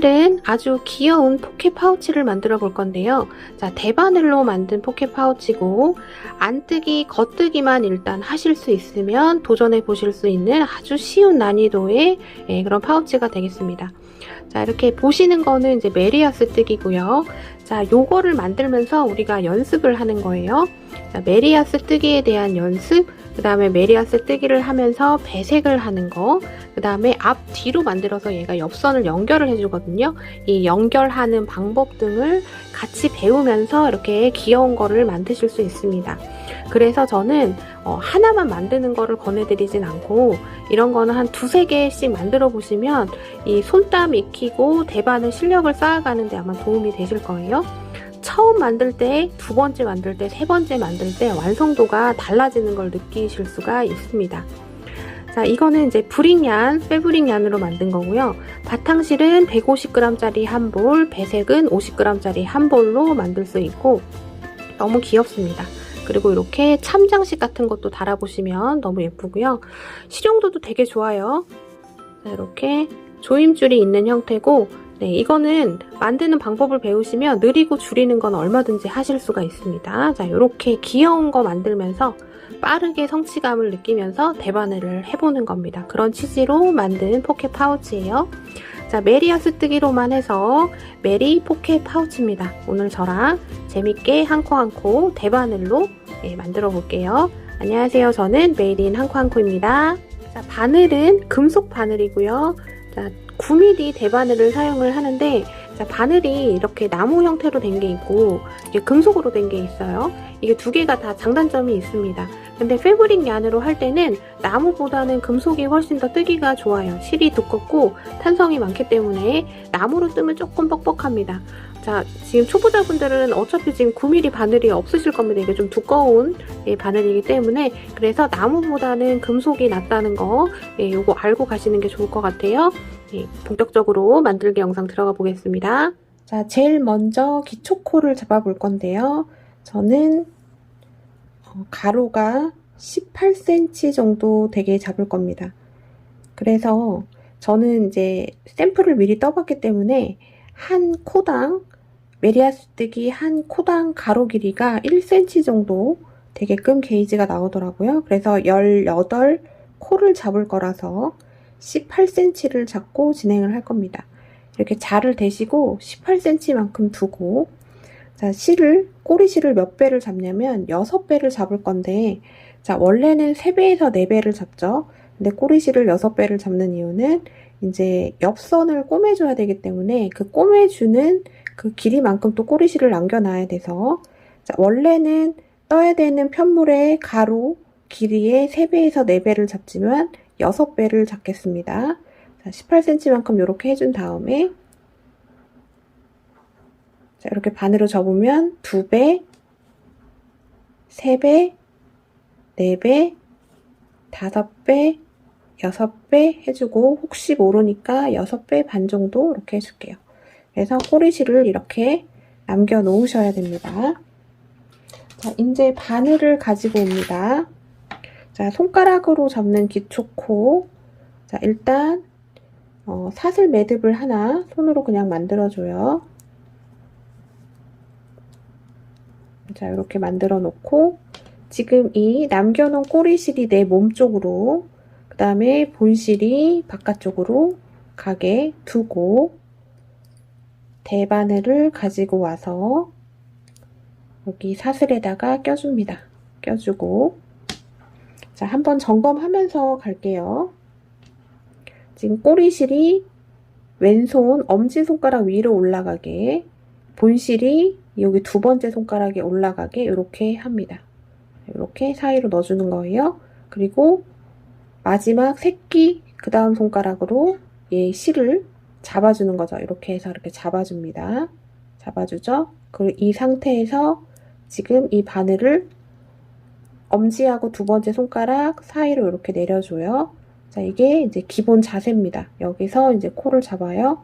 오늘은 아주 귀여운 포켓 파우치를 만들어 볼 건데요. 자, 대바늘로 만든 포켓 파우치고 안뜨기, 겉뜨기만 일단 하실 수 있으면 도전해 보실 수 있는 아주 쉬운 난이도의 그런 파우치가 되겠습니다. 자, 이렇게 보시는 거는 이제 메리아스 뜨기고요. 자, 요거를 만들면서 우리가 연습을 하는 거예요. 자, 메리아스 뜨기에 대한 연습, 그 다음에 메리아스 뜨기를 하면서 배색을 하는 거, 그 다음에 앞 뒤로 만들어서 얘가 옆선을 연결을 해주거든요. 이 연결하는 방법 등을 같이 배우면서 이렇게 귀여운 거를 만드실 수 있습니다. 그래서 저는 하나만 만드는 거를 권해드리진 않고 이런 거는 한 두세 개씩 만들어 보시면 이 손땀 익히고 대바늘 실력을 쌓아가는데 아마 도움이 되실 거예요. 처음 만들 때, 두 번째 만들 때, 세 번째 만들 때 완성도가 달라지는 걸 느끼실 수가 있습니다. 자, 이거는 이제 브릭얀, 패브릭얀으로 만든 거고요. 바탕실은 150g짜리 한 볼, 배색은 50g짜리 한 볼로 만들 수 있고 너무 귀엽습니다. 그리고 이렇게 참장식 같은 것도 달아보시면 너무 예쁘고요. 실용도도 되게 좋아요. 자, 이렇게 조임줄이 있는 형태고 네, 이거는 만드는 방법을 배우시면 느리고 줄이는 건 얼마든지 하실 수가 있습니다. 자, 이렇게 귀여운 거 만들면서 빠르게 성취감을 느끼면서 대바늘을 해보는 겁니다. 그런 취지로 만든 포켓 파우치예요. 자, 메리아스 뜨기로만 해서 메리 포켓 파우치입니다. 오늘 저랑 재밌게 한 코 한 코 대바늘로 만들어 볼게요. 안녕하세요. 저는 메이린 한코한코입니다. 자, 바늘은 금속 바늘이고요. 자, 9mm 대바늘을 사용을 하는데 자, 바늘이 이렇게 나무 형태로 된 게 있고 이게 금속으로 된 게 있어요. 이게 두 개가 다 장단점이 있습니다. 근데 패브릭얀으로 할 때는 나무보다는 금속이 훨씬 더 뜨기가 좋아요. 실이 두껍고 탄성이 많기 때문에 나무로 뜨면 조금 뻑뻑합니다. 자, 지금 초보자분들은 어차피 지금 9mm 바늘이 없으실 겁니다. 이게 좀 두꺼운 바늘이기 때문에 그래서 나무보다는 금속이 낫다는 거 요거 알고 가시는 게 좋을 것 같아요. 본격적으로 만들기 영상 들어가 보겠습니다. 자, 제일 먼저 기초코를 잡아 볼 건데요. 저는 가로가 18cm 정도 되게 잡을 겁니다. 그래서 저는 이제 샘플을 미리 떠봤기 때문에 한 코당 메리아스 뜨기 한 코당 가로 길이가 1cm 정도 되게끔 게이지가 나오더라고요. 그래서 18코를 잡을 거라서 18cm를 잡고 진행을 할 겁니다. 이렇게 자를 대시고 18cm만큼 두고 자, 꼬리실을 몇 배를 잡냐면 6배를 잡을 건데 자, 원래는 3배에서 4배를 잡죠. 근데 꼬리실을 6배를 잡는 이유는 이제 옆선을 꼬매줘야 되기 때문에 그 꼬매주는 그 길이만큼 또 꼬리실을 남겨놔야 돼서 자, 원래는 떠야 되는 편물의 가로 길이의 3배에서 4배를 잡지만 6배를 잡겠습니다. 자, 18cm만큼 이렇게 해준 다음에 자, 이렇게 반으로 접으면 2배, 3배, 4배, 5배, 6배 해주고 혹시 모르니까 6배 반 정도 이렇게 해줄게요. 그래서 꼬리실을 이렇게 남겨 놓으셔야 됩니다. 자, 이제 바늘을 가지고 옵니다. 자, 손가락으로 잡는 기초코. 자, 일단 사슬 매듭을 하나 손으로 그냥 만들어줘요. 자, 이렇게 만들어 놓고 지금 이 남겨놓은 꼬리실이 내 몸 쪽으로 그 다음에 본실이 바깥쪽으로 가게 두고 대바늘을 가지고 와서 여기 사슬에다가 껴줍니다. 껴주고 자, 한번 점검하면서 갈게요. 지금 꼬리실이 왼손 엄지손가락 위로 올라가게 본실이 여기 두 번째 손가락에 올라가게 이렇게 합니다. 이렇게 사이로 넣어주는 거예요. 그리고 마지막 새끼 그 다음 손가락으로 얘 실을 잡아주는 거죠. 이렇게 해서 이렇게 잡아줍니다. 잡아주죠. 그리고 이 상태에서 지금 이 바늘을 엄지하고 두 번째 손가락 사이로 이렇게 내려줘요. 자, 이게 이제 기본 자세입니다. 여기서 이제 코를 잡아요.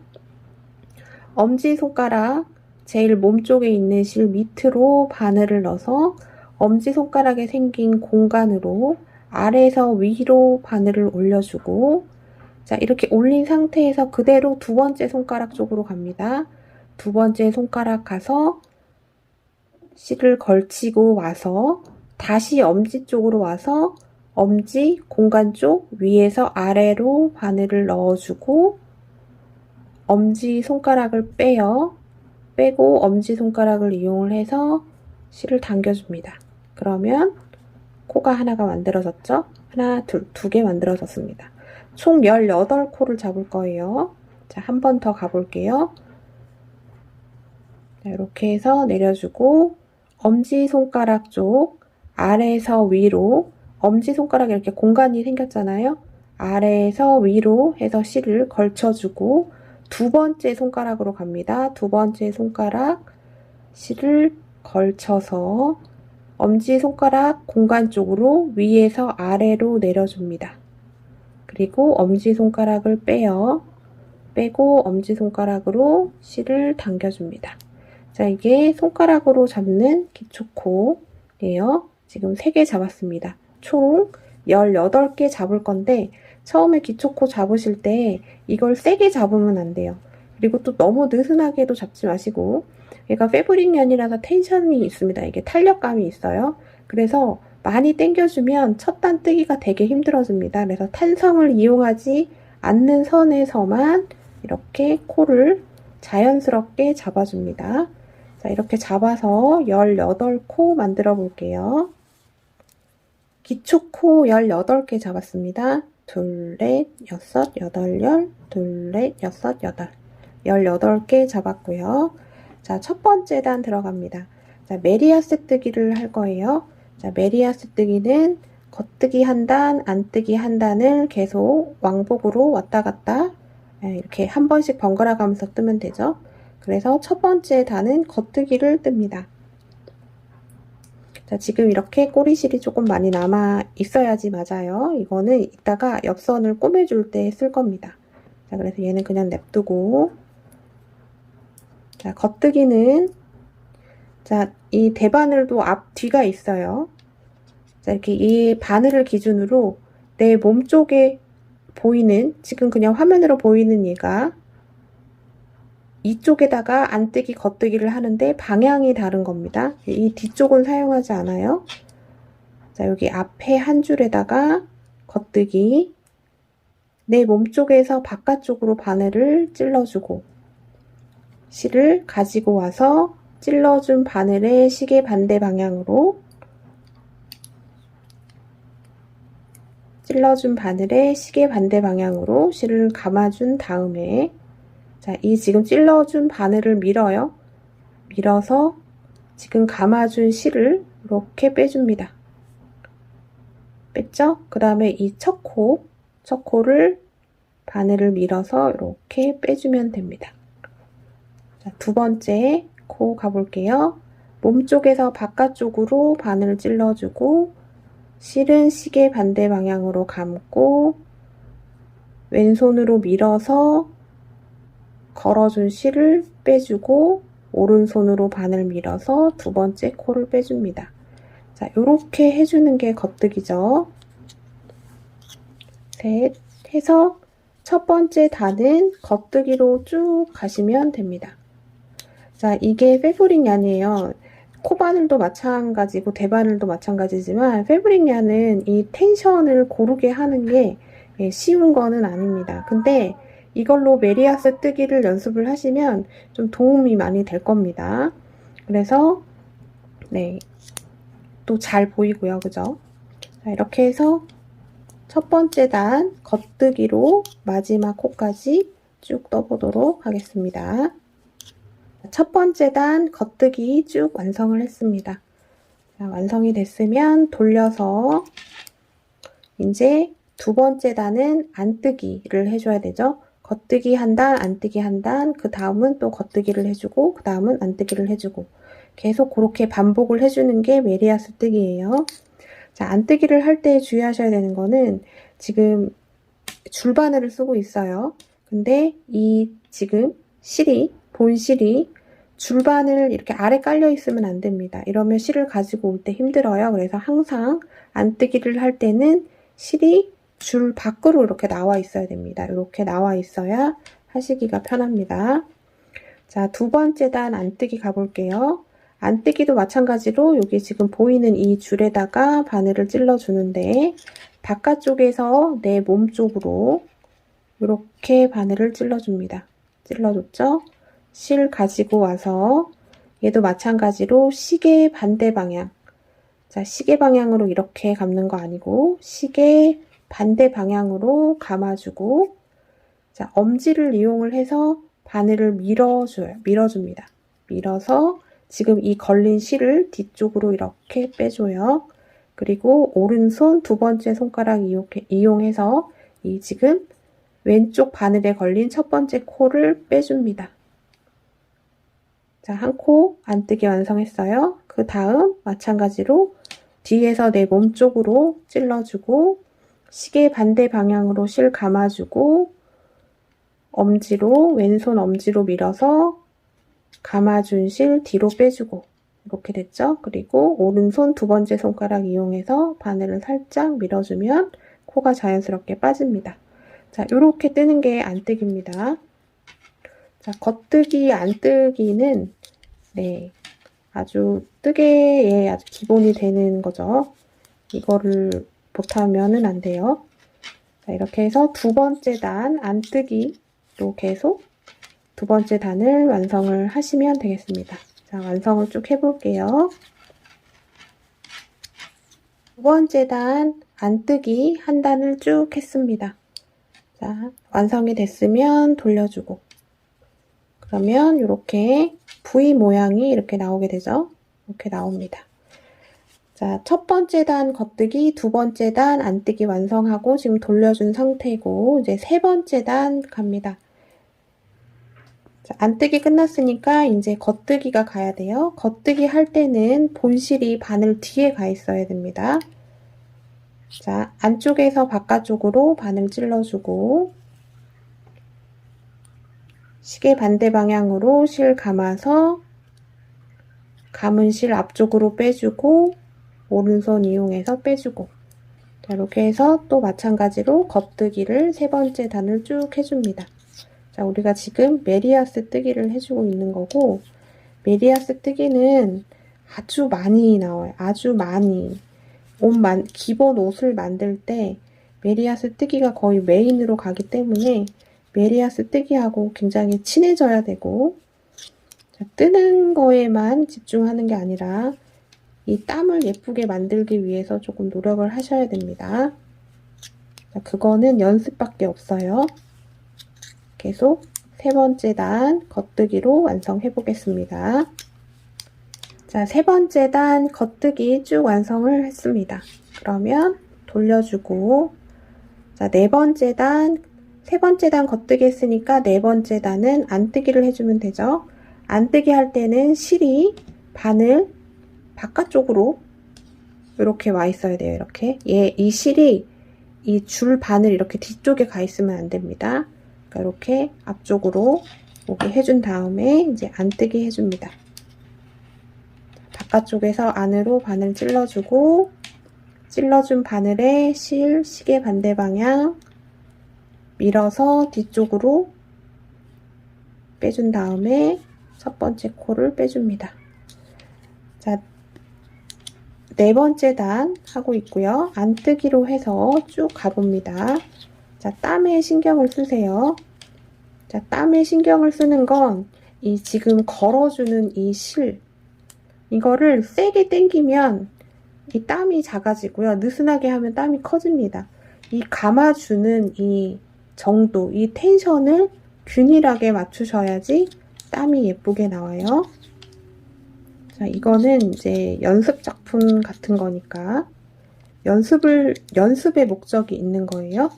엄지 손가락 제일 몸 쪽에 있는 실 밑으로 바늘을 넣어서 엄지손가락에 생긴 공간으로 아래에서 위로 바늘을 올려주고 자, 이렇게 올린 상태에서 그대로 두 번째 손가락 쪽으로 갑니다. 두 번째 손가락 가서 실을 걸치고 와서 다시 엄지 쪽으로 와서 엄지 공간 쪽 위에서 아래로 바늘을 넣어주고 엄지 손가락을 빼고 엄지손가락을 이용을 해서 실을 당겨줍니다. 그러면 코가 하나가 만들어졌죠? 하나, 둘, 두 개 만들어졌습니다. 총 18코를 잡을 거예요. 자, 한 번 더 가볼게요. 자, 이렇게 해서 내려주고 엄지손가락 쪽 아래에서 위로 엄지손가락에 이렇게 공간이 생겼잖아요. 아래에서 위로 해서 실을 걸쳐주고 두 번째 손가락으로 갑니다. 두 번째 손가락 실을 걸쳐서 엄지손가락 공간 쪽으로 위에서 아래로 내려줍니다. 그리고 엄지손가락을 빼고 엄지손가락으로 실을 당겨줍니다. 자, 이게 손가락으로 잡는 기초코예요. 지금 3개 잡았습니다. 총 18개 잡을 건데 처음에 기초코 잡으실 때 이걸 세게 잡으면 안 돼요. 그리고 또 너무 느슨하게도 잡지 마시고 얘가 패브릭 얀이라서 텐션이 있습니다. 이게 탄력감이 있어요. 그래서 많이 당겨주면 첫 단 뜨기가 되게 힘들어집니다. 그래서 탄성을 이용하지 않는 선에서만 이렇게 코를 자연스럽게 잡아줍니다. 자, 이렇게 잡아서 18코 만들어 볼게요. 기초코 18개 잡았습니다. 둘, 넷, 여섯, 여덟, 둘, 넷, 여섯, 여덟. 18개 잡았고요. 자, 첫 번째 단 들어갑니다. 자, 메리아스 뜨기를 할 거예요. 자, 메리아스 뜨기는 겉뜨기 한 단, 안뜨기 한 단을 계속 왕복으로 왔다 갔다 이렇게 한 번씩 번갈아 가면서 뜨면 되죠. 그래서 첫 번째 단은 겉뜨기를 뜹니다. 자, 지금 이렇게 꼬리실이 조금 많이 남아 있어야지 맞아요. 이거는 이따가 옆선을 꼬매줄 때 쓸 겁니다. 자, 그래서 얘는 그냥 냅두고 자, 겉뜨기는 자, 이 대바늘도 앞, 뒤가 있어요. 자, 이렇게 이 바늘을 기준으로 내 몸 쪽에 보이는 지금 그냥 화면으로 보이는 얘가 이쪽에다가 안뜨기, 겉뜨기를 하는데 방향이 다른 겁니다. 이 뒤쪽은 사용하지 않아요. 자, 여기 앞에 한 줄에다가 겉뜨기, 내 몸쪽에서 바깥쪽으로 바늘을 찔러주고 실을 가지고 와서 찔러준 바늘의 시계 반대 방향으로 실을 감아준 다음에 자, 이 지금 찔러준 바늘을 밀어서 지금 감아준 실을 이렇게 빼줍니다. 뺐죠? 그 다음에 이 첫 코를 바늘을 밀어서 이렇게 빼주면 됩니다. 자, 두 번째 코 가볼게요. 몸쪽에서 바깥쪽으로 바늘을 찔러주고 실은 시계 반대 방향으로 감고 왼손으로 밀어서 걸어준 실을 빼주고 오른손으로 바늘 밀어서 두 번째 코를 빼줍니다. 자, 요렇게 해주는 게 겉뜨기죠. 셋 해서 첫 번째 단은 겉뜨기로 쭉 가시면 됩니다. 자, 이게 패브릭 얀이에요. 코바늘도 마찬가지고 대바늘도 마찬가지지만 패브릭 얀은 이 텐션을 고르게 하는 게 쉬운 거는 아닙니다. 근데 이걸로 메리아스 뜨기를 연습을 하시면 좀 도움이 많이 될 겁니다. 그래서 네, 또 잘 보이고요. 그죠? 자, 이렇게 해서 첫 번째 단 겉뜨기로 마지막 코까지 쭉 떠보도록 하겠습니다. 첫 번째 단 겉뜨기 쭉 완성을 했습니다. 자, 완성이 됐으면 돌려서 이제 두 번째 단은 안뜨기를 해줘야 되죠. 겉뜨기 한 단, 안뜨기 한 단, 그 다음은 또 겉뜨기를 해주고, 그 다음은 안뜨기를 해주고 계속 그렇게 반복을 해주는 게 메리아스 뜨기예요. 자, 안뜨기를 할 때 주의하셔야 되는 거는 지금 줄바늘을 쓰고 있어요. 근데 이 지금 본실이 줄바늘 이렇게 아래 깔려 있으면 안 됩니다. 이러면 실을 가지고 올 때 힘들어요. 그래서 항상 안뜨기를 할 때는 실이 줄 밖으로 이렇게 나와 있어야 됩니다. 이렇게 나와 있어야 하시기가 편합니다. 자, 두 번째 단 안뜨기 가볼게요. 안뜨기도 마찬가지로 여기 지금 보이는 이 줄에다가 바늘을 찔러 주는데 바깥쪽에서 내 몸 쪽으로 이렇게 바늘을 찔러 줍니다. 찔러줬죠? 실 가지고 와서 얘도 마찬가지로 시계 반대 방향. 자, 시계 방향으로 이렇게 감는 거 아니고 시계 반대 방향으로 감아주고, 자, 엄지를 이용을 해서 바늘을 밀어줍니다. 밀어서 지금 이 걸린 실을 뒤쪽으로 이렇게 빼줘요. 그리고 오른손 두 번째 손가락 이용해서 이 지금 왼쪽 바늘에 걸린 첫 번째 코를 빼줍니다. 자, 한 코 안뜨기 완성했어요. 그 다음 마찬가지로 뒤에서 내 몸 쪽으로 찔러주고 시계 반대 방향으로 실 감아주고 엄지로 왼손 엄지로 밀어서 감아준 실 뒤로 빼주고 이렇게 됐죠? 그리고 오른손 두 번째 손가락 이용해서 바늘을 살짝 밀어주면 코가 자연스럽게 빠집니다. 자, 이렇게 뜨는 게 안뜨기입니다. 자, 겉뜨기, 안뜨기는 네, 아주 뜨개의 아주 기본이 되는 거죠. 이거를 못하면은 안 돼요. 자, 이렇게 해서 두 번째 단 안뜨기로 계속 두 번째 단을 완성을 하시면 되겠습니다. 자, 완성을 쭉 해볼게요. 두 번째 단 안뜨기 한 단을 쭉 했습니다. 자, 완성이 됐으면 돌려주고 그러면 이렇게 V 모양이 이렇게 나오게 되죠. 이렇게 나옵니다. 자, 첫 번째 단 겉뜨기, 두 번째 단 안뜨기 완성하고 지금 돌려준 상태고 이제 세 번째 단 갑니다. 자, 안뜨기 끝났으니까 이제 겉뜨기가 가야 돼요. 겉뜨기 할 때는 본실이 바늘 뒤에 가 있어야 됩니다. 자, 안쪽에서 바깥쪽으로 바늘 찔러주고 시계 반대 방향으로 실 감아서 감은 실 앞쪽으로 빼주고 오른손 이용해서 빼주고 자, 이렇게 해서 또 마찬가지로 겉뜨기를 세 번째 단을 쭉 해줍니다. 자, 우리가 지금 메리아스 뜨기를 해주고 있는 거고 메리아스 뜨기는 아주 많이 나와요. 아주 많이. 기본 옷을 만들 때 메리아스 뜨기가 거의 메인으로 가기 때문에 메리아스 뜨기하고 굉장히 친해져야 되고 자, 뜨는 거에만 집중하는 게 아니라 이 땀을 예쁘게 만들기 위해서 조금 노력을 하셔야 됩니다. 자, 그거는 연습밖에 없어요. 계속 세 번째 단 겉뜨기로 완성해 보겠습니다. 자, 세 번째 단 겉뜨기 쭉 완성을 했습니다. 그러면 돌려주고 자, 네 번째 단 세 번째 단 겉뜨기 했으니까 네 번째 단은 안뜨기를 해주면 되죠. 안뜨기 할 때는 실이 바늘 바깥쪽으로 이렇게 와 있어야 돼요. 이렇게 이 실이 이 줄 바늘 이렇게 뒤쪽에 가 있으면 안 됩니다. 그러니까 이렇게 앞쪽으로 오게 해준 다음에 이제 안뜨기 해줍니다. 바깥쪽에서 안으로 바늘 찔러주고 찔러준 바늘에 시계 반대 방향 밀어서 뒤쪽으로 빼준 다음에 첫 번째 코를 빼줍니다. 자, 네 번째 단 하고 있고요. 안뜨기로 해서 쭉 가봅니다. 자, 땀에 신경을 쓰세요. 자, 땀에 신경을 쓰는 건 이 지금 걸어주는 이 실 이거를 세게 당기면 이 땀이 작아지고요. 느슨하게 하면 땀이 커집니다. 이 감아주는 이 정도, 이 텐션을 균일하게 맞추셔야지 땀이 예쁘게 나와요. 자, 이거는 이제 연습 작품 같은 거니까 연습의 목적이 있는 거예요.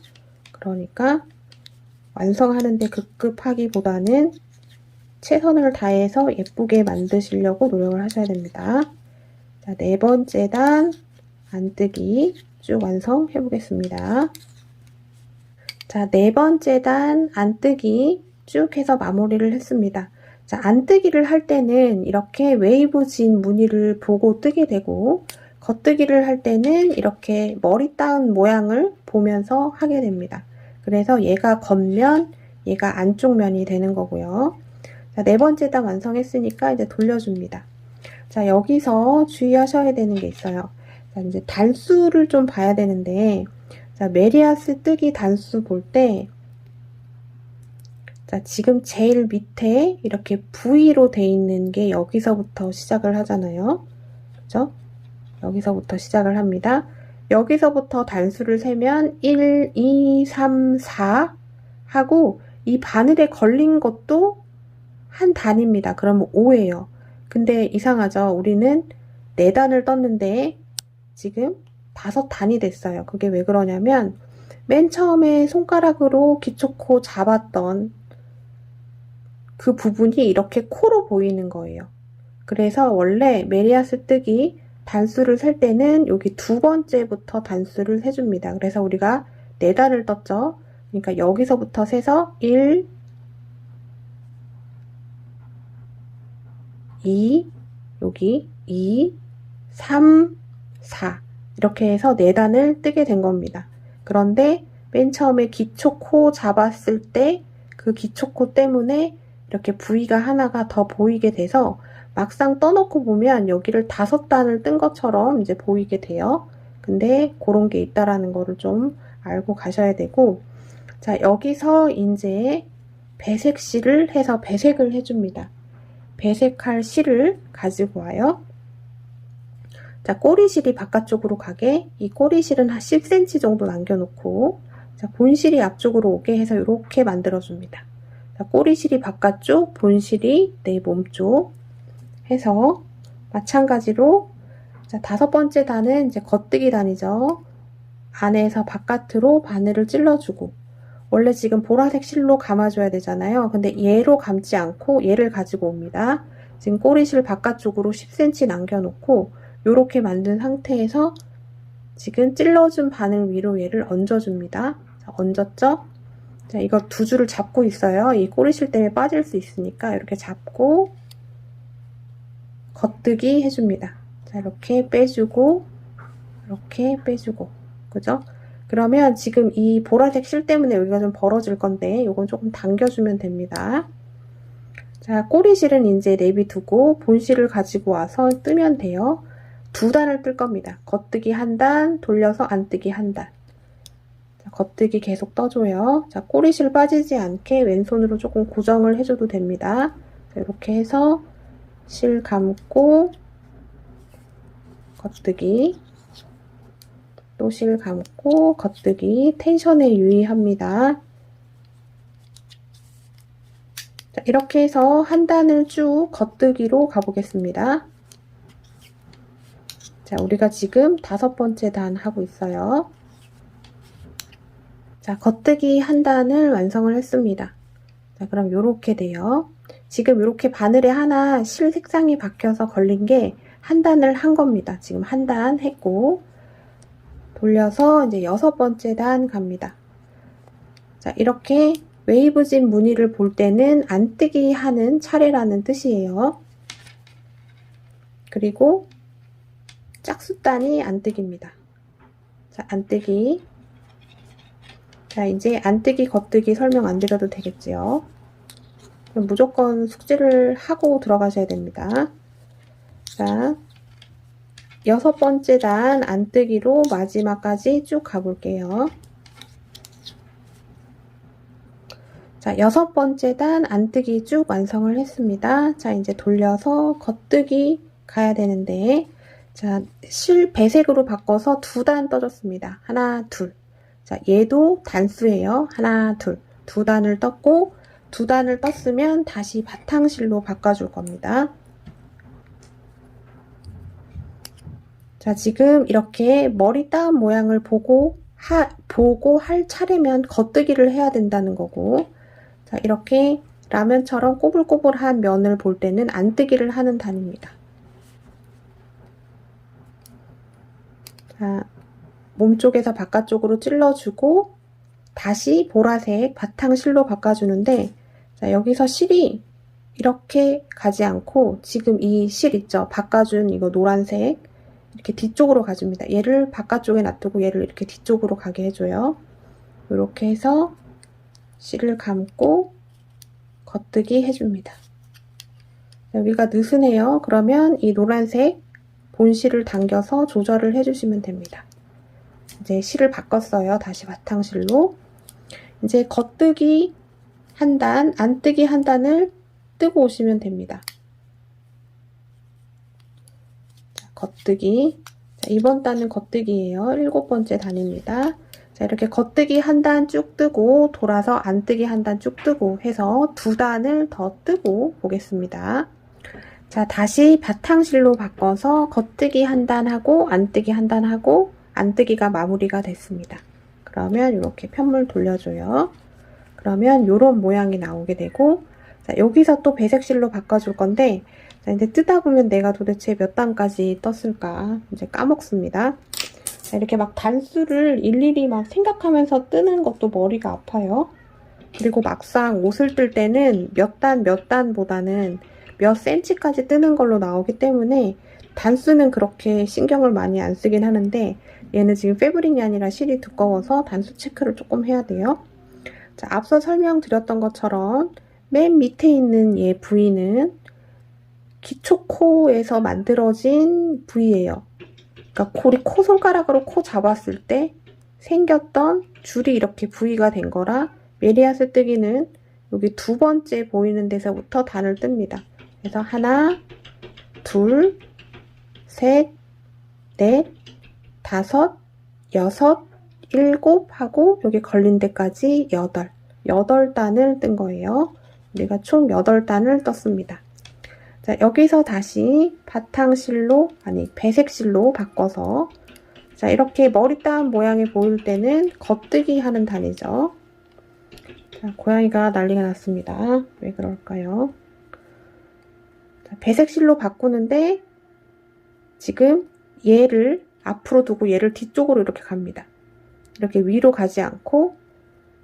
그러니까 완성하는데 급급하기보다는 최선을 다해서 예쁘게 만드시려고 노력을 하셔야 됩니다. 자, 네 번째 단 안뜨기 쭉 완성해 보겠습니다. 자, 네 번째 단 안뜨기 쭉 해서 마무리를 했습니다. 자, 안뜨기를 할 때는 이렇게 웨이브 진 무늬를 보고 뜨게 되고 겉뜨기를 할 때는 이렇게 머리 따은 모양을 보면서 하게 됩니다. 그래서 얘가 겉면, 얘가 안쪽 면이 되는 거고요. 자, 네 번째 단 완성했으니까 이제 돌려줍니다. 자, 여기서 주의하셔야 되는 게 있어요. 자, 이제 단수를 좀 봐야 되는데, 자, 메리아스 뜨기 단수 볼 때, 자, 지금 제일 밑에 이렇게 V로 돼 있는 게 여기서부터 시작을 하잖아요. 그죠? 여기서부터 시작을 합니다. 여기서부터 단수를 세면 1, 2, 3, 4 하고 이 바늘에 걸린 것도 한 단입니다. 그러면 5예요. 근데 이상하죠? 우리는 4단을 떴는데 지금 5단이 됐어요. 그게 왜 그러냐면 맨 처음에 손가락으로 기초코 잡았던 그 부분이 이렇게 코로 보이는 거예요. 그래서 원래 메리아스 뜨기 단수를 셀 때는 여기 두 번째부터 단수를 세줍니다. 그래서 우리가 4단을 떴죠. 그러니까 여기서부터 세서 1, 2, 여기 2, 3, 4 이렇게 해서 4단을 뜨게 된 겁니다. 그런데 맨 처음에 기초코 잡았을 때 그 기초코 때문에 이렇게 부위가 하나가 더 보이게 돼서 막상 떠놓고 보면 여기를 5단을 뜬 것처럼 이제 보이게 돼요. 근데 그런 게 있다라는 거를 좀 알고 가셔야 되고, 자, 여기서 이제 배색 실을 해서 배색을 해줍니다. 배색할 실을 가지고 와요. 자, 꼬리실이 바깥쪽으로 가게 이 꼬리실은 한 10cm 정도 남겨놓고, 자, 본실이 앞쪽으로 오게 해서 이렇게 만들어줍니다. 자, 꼬리실이 바깥쪽, 본실이 내 몸쪽 해서 마찬가지로 자, 5번째 단은 이제 겉뜨기 단이죠. 안에서 바깥으로 바늘을 찔러주고, 원래 지금 보라색 실로 감아줘야 되잖아요. 근데 얘로 감지 않고 얘를 가지고 옵니다. 지금 꼬리실 바깥쪽으로 10cm 남겨놓고 이렇게 만든 상태에서 지금 찔러준 바늘 위로 얘를 얹어줍니다. 자, 얹었죠? 자, 이거 두 줄을 잡고 있어요. 이 꼬리실 때문에 빠질 수 있으니까 이렇게 잡고 겉뜨기 해줍니다. 자, 이렇게 빼주고 이렇게 빼주고, 그죠? 그러면 지금 이 보라색 실 때문에 여기가 좀 벌어질 건데 이건 조금 당겨주면 됩니다. 자, 꼬리실은 이제 내비두고 본실을 가지고 와서 뜨면 돼요. 2단을 뜰 겁니다. 겉뜨기 1단, 돌려서 안뜨기 1단. 자, 겉뜨기 계속 떠줘요. 자, 꼬리실 빠지지 않게 왼손으로 조금 고정을 해줘도 됩니다. 자, 이렇게 해서 실 감고 겉뜨기, 또 실 감고 겉뜨기, 텐션에 유의합니다. 자, 이렇게 해서 한 단을 쭉 겉뜨기로 가보겠습니다. 자, 우리가 지금 5번째 단 하고 있어요. 자, 겉뜨기 한 단을 완성을 했습니다. 자, 그럼 요렇게 돼요. 지금 이렇게 바늘에 하나 실 색상이 바뀌어서 걸린 게 한 단을 한 겁니다. 지금 한 단 했고, 돌려서 이제 6번째 단 갑니다. 자, 이렇게 웨이브진 무늬를 볼 때는 안뜨기 하는 차례라는 뜻이에요. 그리고 짝수단이 안뜨기입니다. 자, 안뜨기. 자, 이제 안뜨기, 겉뜨기 설명 안 드려도 되겠지요. 그럼 무조건 숙지를 하고 들어가셔야 됩니다. 자, 6번째 단 안뜨기로 마지막까지 쭉 가볼게요. 자, 6번째 단 안뜨기 쭉 완성을 했습니다. 자, 이제 돌려서 겉뜨기 가야 되는데, 자, 실 배색으로 바꿔서 2단 떠줬습니다. 하나, 둘. 자, 얘도 단수예요. 하나, 둘. 2단을 떴고, 2단을 떴으면 다시 바탕실로 바꿔줄 겁니다. 자, 지금 이렇게 머리 따은 모양을 보고 할 차례면 겉뜨기를 해야 된다는 거고, 자, 이렇게 라면처럼 꼬불꼬불한 면을 볼 때는 안뜨기를 하는 단입니다. 자, 몸쪽에서 바깥쪽으로 찔러주고 다시 보라색 바탕실로 바꿔주는데, 자, 여기서 실이 이렇게 가지 않고 지금 이 실 있죠? 바꿔준 이거 노란색 이렇게 뒤쪽으로 가줍니다. 얘를 바깥쪽에 놔두고 얘를 이렇게 뒤쪽으로 가게 해줘요. 이렇게 해서 실을 감고 겉뜨기 해줍니다. 여기가 느슨해요. 그러면 이 노란색 본실을 당겨서 조절을 해주시면 됩니다. 이제 실을 바꿨어요. 다시 바탕실로. 이제 겉뜨기 한 단, 안뜨기 한 단을 뜨고 오시면 됩니다. 자, 겉뜨기. 자, 이번 단은 겉뜨기예요. 7번째 단입니다. 자, 이렇게 겉뜨기 한 단 쭉 뜨고 돌아서 안뜨기 한 단 쭉 뜨고 해서 2단을 더 뜨고 보겠습니다. 자, 다시 바탕실로 바꿔서 겉뜨기 한 단 하고 안뜨기 한 단 하고 안뜨기가 마무리가 됐습니다. 그러면 이렇게 편물 돌려줘요. 그러면 이런 모양이 나오게 되고, 자, 여기서 또 배색실로 바꿔줄 건데, 자, 이제 뜨다 보면 내가 도대체 몇 단까지 떴을까 이제 까먹습니다. 자, 이렇게 막 단수를 일일이 막 생각하면서 뜨는 것도 머리가 아파요. 그리고 막상 옷을 뜰 때는 몇 단보다는 몇 센치까지 뜨는 걸로 나오기 때문에 단수는 그렇게 신경을 많이 안 쓰긴 하는데, 얘는 지금 패브릭이 아니라 실이 두꺼워서 단수 체크를 조금 해야 돼요. 자, 앞서 설명드렸던 것처럼 맨 밑에 있는 얘 부위는 기초 코에서 만들어진 부위예요. 그러니까 우리 코 손가락으로 코 잡았을 때 생겼던 줄이 이렇게 부위가 된 거라 메리아스 뜨기는 여기 2번째 보이는 데서부터 단을 뜹니다. 그래서 하나, 둘, 셋, 넷, 다섯, 여섯, 7 하고 여기 걸린 데까지 8단을 뜬 거예요. 우리가 총 8단을 떴습니다. 자, 여기서 다시 바탕실로, 아니 배색실로 바꿔서, 자, 이렇게 머리 따은 모양이 보일 때는 겉뜨기 하는 단이죠. 자, 고양이가 난리가 났습니다. 왜 그럴까요? 자, 배색실로 바꾸는데 지금 얘를 앞으로 두고 얘를 뒤쪽으로 이렇게 갑니다. 이렇게 위로 가지 않고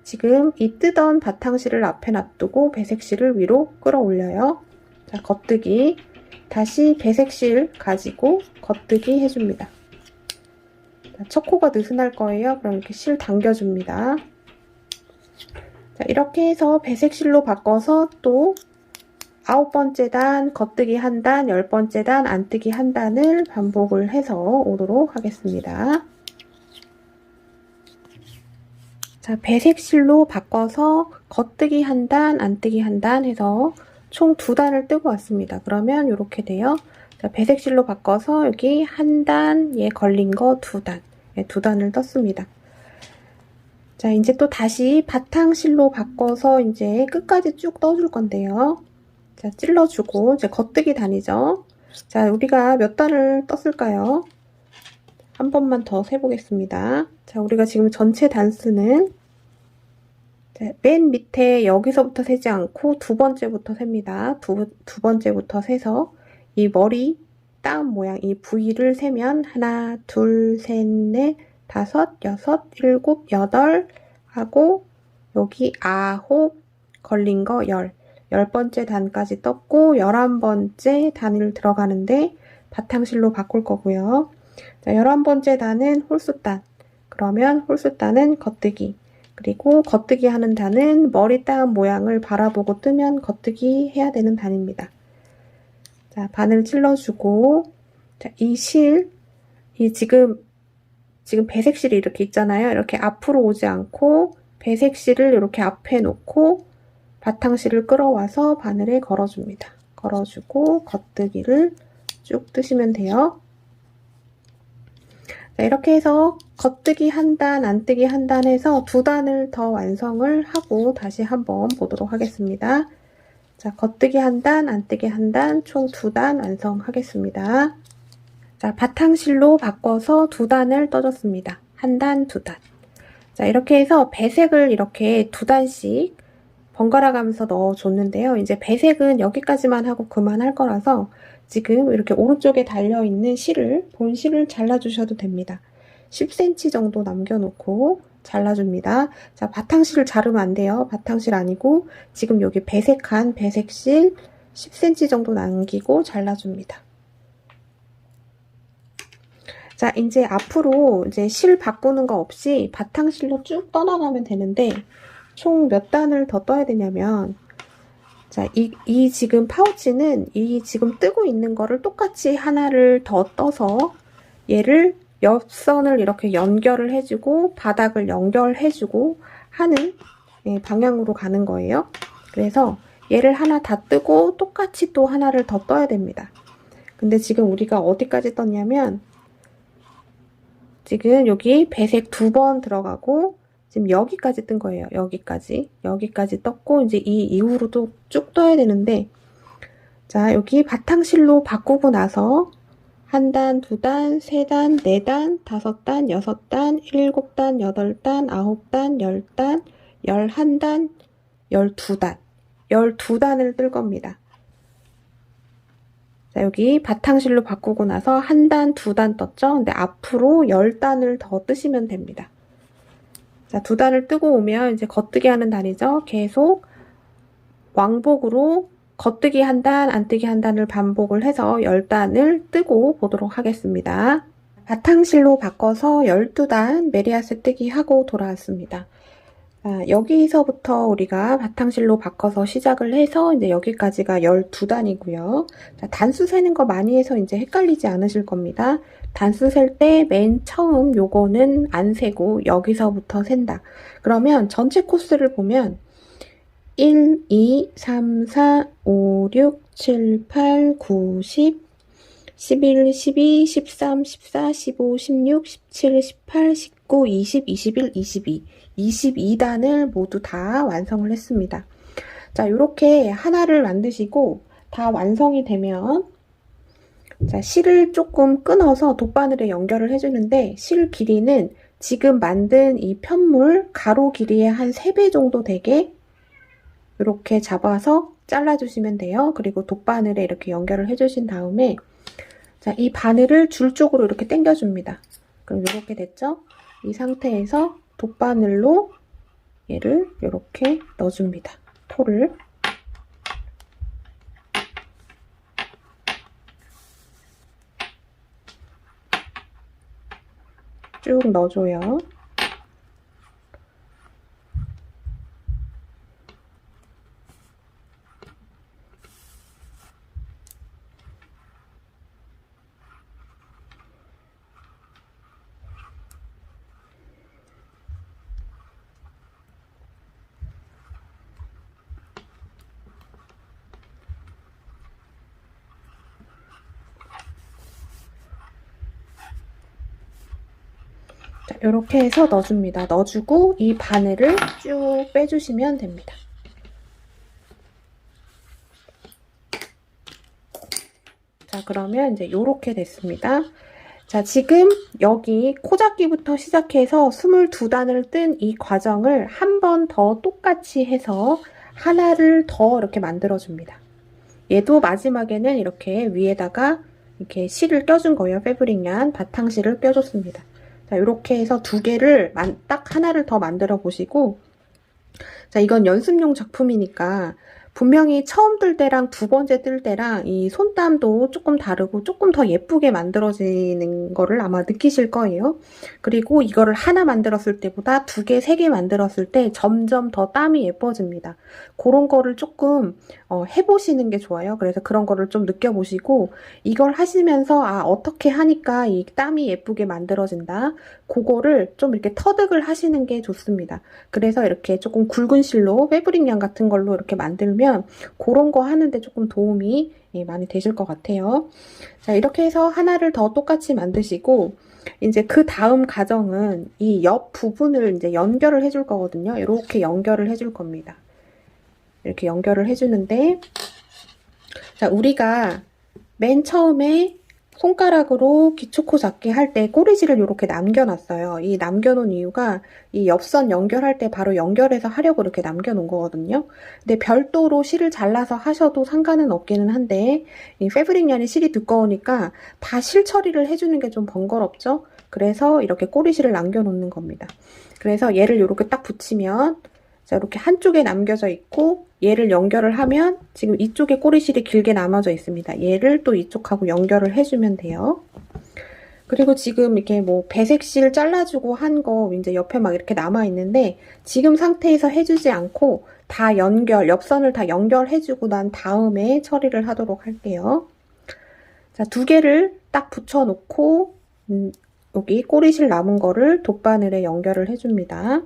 지금 이 뜨던 바탕실을 앞에 놔두고 배색실을 위로 끌어올려요. 자, 겉뜨기. 다시 배색실 가지고 겉뜨기 해줍니다. 자, 첫 코가 느슨할 거예요. 그럼 이렇게 실 당겨줍니다. 자, 이렇게 해서 배색실로 바꿔서 또 9번째 단, 겉뜨기 한 단, 10번째 단, 안뜨기 한 단을 반복을 해서 오도록 하겠습니다. 자, 배색실로 바꿔서 겉뜨기 한 단, 안뜨기 한 단 해서 총 2단을 뜨고 왔습니다. 그러면 이렇게 돼요. 자, 배색실로 바꿔서 여기 한 단, 얘 걸린 거 2단, 2단을 떴습니다. 자, 이제 또 다시 바탕실로 바꿔서 이제 끝까지 쭉 떠줄 건데요. 자, 찔러주고 이제 겉뜨기 단이죠. 자, 우리가 몇 단을 떴을까요? 한 번만 더 세보겠습니다. 자, 우리가 지금 전체 단수는 맨 밑에 여기서부터 세지 않고 2번째부터 셉니다. 두 번째부터 세서 이 머리 따은 모양 이 부위를 세면 하나, 둘, 셋, 넷, 다섯, 여섯, 7, 8 하고 여기 9 걸린 거 10번째 단까지 떴고 11번째 단을 들어가는데 바탕실로 바꿀 거고요. 자, 11번째 단은 홀수단. 그러면 홀수단은 겉뜨기. 그리고 겉뜨기 하는 단은 머리 따은 모양을 바라보고 뜨면 겉뜨기 해야 되는 단입니다. 자, 바늘 찔러주고, 자, 이 지금 배색실이 이렇게 있잖아요. 이렇게 앞으로 오지 않고 배색실을 이렇게 앞에 놓고 바탕실을 끌어와서 바늘에 걸어줍니다. 걸어주고 겉뜨기를 쭉 뜨시면 돼요. 자, 이렇게 해서 겉뜨기 한 단, 안뜨기 한 단 해서 2단을 더 완성을 하고 다시 한번 보도록 하겠습니다. 자, 겉뜨기 한 단, 안뜨기 한 단, 총 2단 완성하겠습니다. 자, 바탕실로 바꿔서 2단을 떠줬습니다. 한 단, 2단. 자, 이렇게 해서 배색을 이렇게 2단씩 번갈아 가면서 넣어줬는데요. 이제 배색은 여기까지만 하고 그만할 거라서 지금 이렇게 오른쪽에 달려있는 본실을 잘라주셔도 됩니다. 10cm 정도 남겨놓고 잘라줍니다. 자, 바탕실을 자르면 안 돼요. 바탕실 아니고 지금 여기 배색한 배색실 10cm 정도 남기고 잘라줍니다. 자, 이제 앞으로 이제 실 바꾸는 거 없이 바탕실로 쭉 떠나가면 되는데, 총 몇 단을 더 떠야 되냐면, 자, 이 지금 파우치는 이 지금 뜨고 있는 거를 똑같이 하나를 더 떠서 얘를 옆선을 이렇게 연결을 해주고 바닥을 연결해주고 하는 방향으로 가는 거예요. 그래서 얘를 하나 다 뜨고 똑같이 또 하나를 더 떠야 됩니다. 근데 지금 우리가 어디까지 떴냐면 지금 여기 배색 2번 들어가고 지금 여기까지 뜬 거예요. 여기까지 떴고 이제 이 이후로도 쭉 떠야 되는데, 자, 여기 바탕실로 바꾸고 나서 1단, 2단, 3단, 4단, 5단, 6단, 7단, 8단, 9단, 10단, 11단, 12단 12단을 뜰 겁니다. 자, 여기 바탕실로 바꾸고 나서 1단, 2단 떴죠? 근데 앞으로 10단을 더 뜨시면 됩니다. 자, 2단을 뜨고 오면 이제 겉뜨기 하는 단이죠. 계속 왕복으로 겉뜨기 1단, 안뜨기 1단을 반복을 해서 10단을 뜨고 보도록 하겠습니다. 바탕실로 바꿔서 12단 메리아스 뜨기 하고 돌아왔습니다. 여기서부터 우리가 바탕실로 바꿔서 시작을 해서 이제 여기까지가 12단이고요. 자, 단수 세는 거 많이 해서 이제 헷갈리지 않으실 겁니다. 단수 셀 때 맨 처음 요거는 안 세고 여기서부터 센다. 그러면 전체 코스를 보면 1, 2, 3, 4, 5, 6, 7, 8, 9, 10, 11, 12, 13, 14, 15, 16, 17, 18, 19, 20, 21, 22 22단을 모두 다 완성을 했습니다. 자, 이렇게 하나를 만드시고 다 완성이 되면 자, 실을 조금 끊어서 돗바늘에 연결을 해주는데 실 길이는 지금 만든 이 편물 가로 길이의 한 3배 정도 되게 이렇게 잡아서 잘라주시면 돼요. 그리고 돗바늘에 이렇게 연결을 해주신 다음에 자, 이 바늘을 줄 쪽으로 이렇게 당겨줍니다. 그럼 이렇게 됐죠? 이 상태에서 돗바늘로 얘를 이렇게 넣어줍니다. 토를 쭉 넣어줘요. 자, 이렇게 해서 넣어줍니다. 넣어주고 이 바늘을 쭉 빼주시면 됩니다. 자, 그러면 이제 이렇게 됐습니다. 자, 지금 여기 코잡기부터 시작해서 22단을 뜬 이 과정을 한 번 더 똑같이 해서 하나를 더 이렇게 만들어줍니다. 얘도 마지막에는 이렇게 위에다가 이렇게 실을 껴준 거예요. 패브릭 얀 바탕실을 껴줬습니다. 자, 이렇게 해서 2개를 딱 하나를 더 만들어 보시고, 자, 이건 연습용 작품이니까 분명히 처음 뜰 때랑 2번째 뜰 때랑 이 손땀도 조금 다르고 조금 더 예쁘게 만들어지는 거를 아마 느끼실 거예요. 그리고 이거를 하나 만들었을 때보다 2개, 3개 만들었을 때 점점 더 땀이 예뻐집니다. 그런 거를 조금 해보시는 게 좋아요. 그래서 그런 거를 좀 느껴보시고 이걸 하시면서 어떻게 하니까 이 땀이 예쁘게 만들어진다. 그거를 좀 이렇게 터득을 하시는 게 좋습니다. 그래서 이렇게 조금 굵은 실로 패브릭 양 같은 걸로 이렇게 만들면 그런 거 하는데 조금 도움이 많이 되실 것 같아요. 자, 이렇게 해서 하나를 더 똑같이 만드시고 이제 그 다음 과정은 이 옆 부분을 이제 연결을 해줄 거거든요. 이렇게 연결을 해줄 겁니다. 이렇게 연결을 해주는데 자, 우리가 맨 처음에 손가락으로 기초코 잡기 할 때 꼬리실을 이렇게 남겨놨어요. 이 남겨놓은 이유가 이 옆선 연결할 때 바로 연결해서 하려고 이렇게 남겨놓은 거거든요. 근데 별도로 실을 잘라서 하셔도 상관은 없기는 한데 이 패브릭 얀이 실이 두꺼우니까 다 실 처리를 해주는 게 좀 번거롭죠. 그래서 이렇게 꼬리실을 남겨놓는 겁니다. 그래서 얘를 이렇게 딱 붙이면 자, 이렇게 한쪽에 남겨져 있고 얘를 연결을 하면 지금 이쪽에 꼬리실이 길게 남아져 있습니다. 얘를 또 이쪽하고 연결을 해주면 돼요. 그리고 지금 이렇게 뭐 배색실 잘라주고 한 거 이제 옆에 막 이렇게 남아 있는데 지금 상태에서 해주지 않고 다 옆선을 다 연결해주고 난 다음에 처리를 하도록 할게요. 자, 두 개를 딱 붙여놓고 여기 꼬리실 남은 거를 돗바늘에 연결을 해줍니다.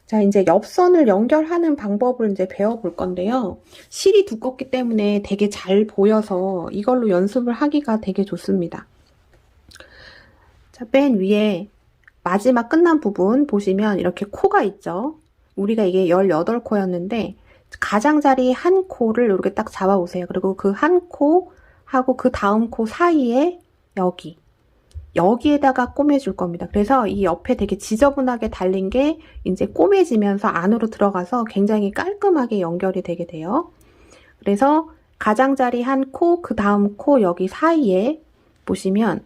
자, 이제 옆선을 연결하는 방법을 이제 배워볼 건데요. 실이 두껍기 때문에 되게 잘 보여서 이걸로 연습을 하기가 되게 좋습니다. 자, 맨 위에 마지막 끝난 부분 보시면 이렇게 코가 있죠. 우리가 이게 18코였는데 가장자리 한 코를 이렇게 딱 잡아보세요. 그리고 그 한 코하고 그 다음 코 사이에 여기에다가 꼬매줄 겁니다. 그래서 이 옆에 되게 지저분하게 달린 게 이제 꼬매지면서 안으로 들어가서 굉장히 깔끔하게 연결이 되게 돼요. 그래서 가장자리 한 코, 그 다음 코 여기 사이에 보시면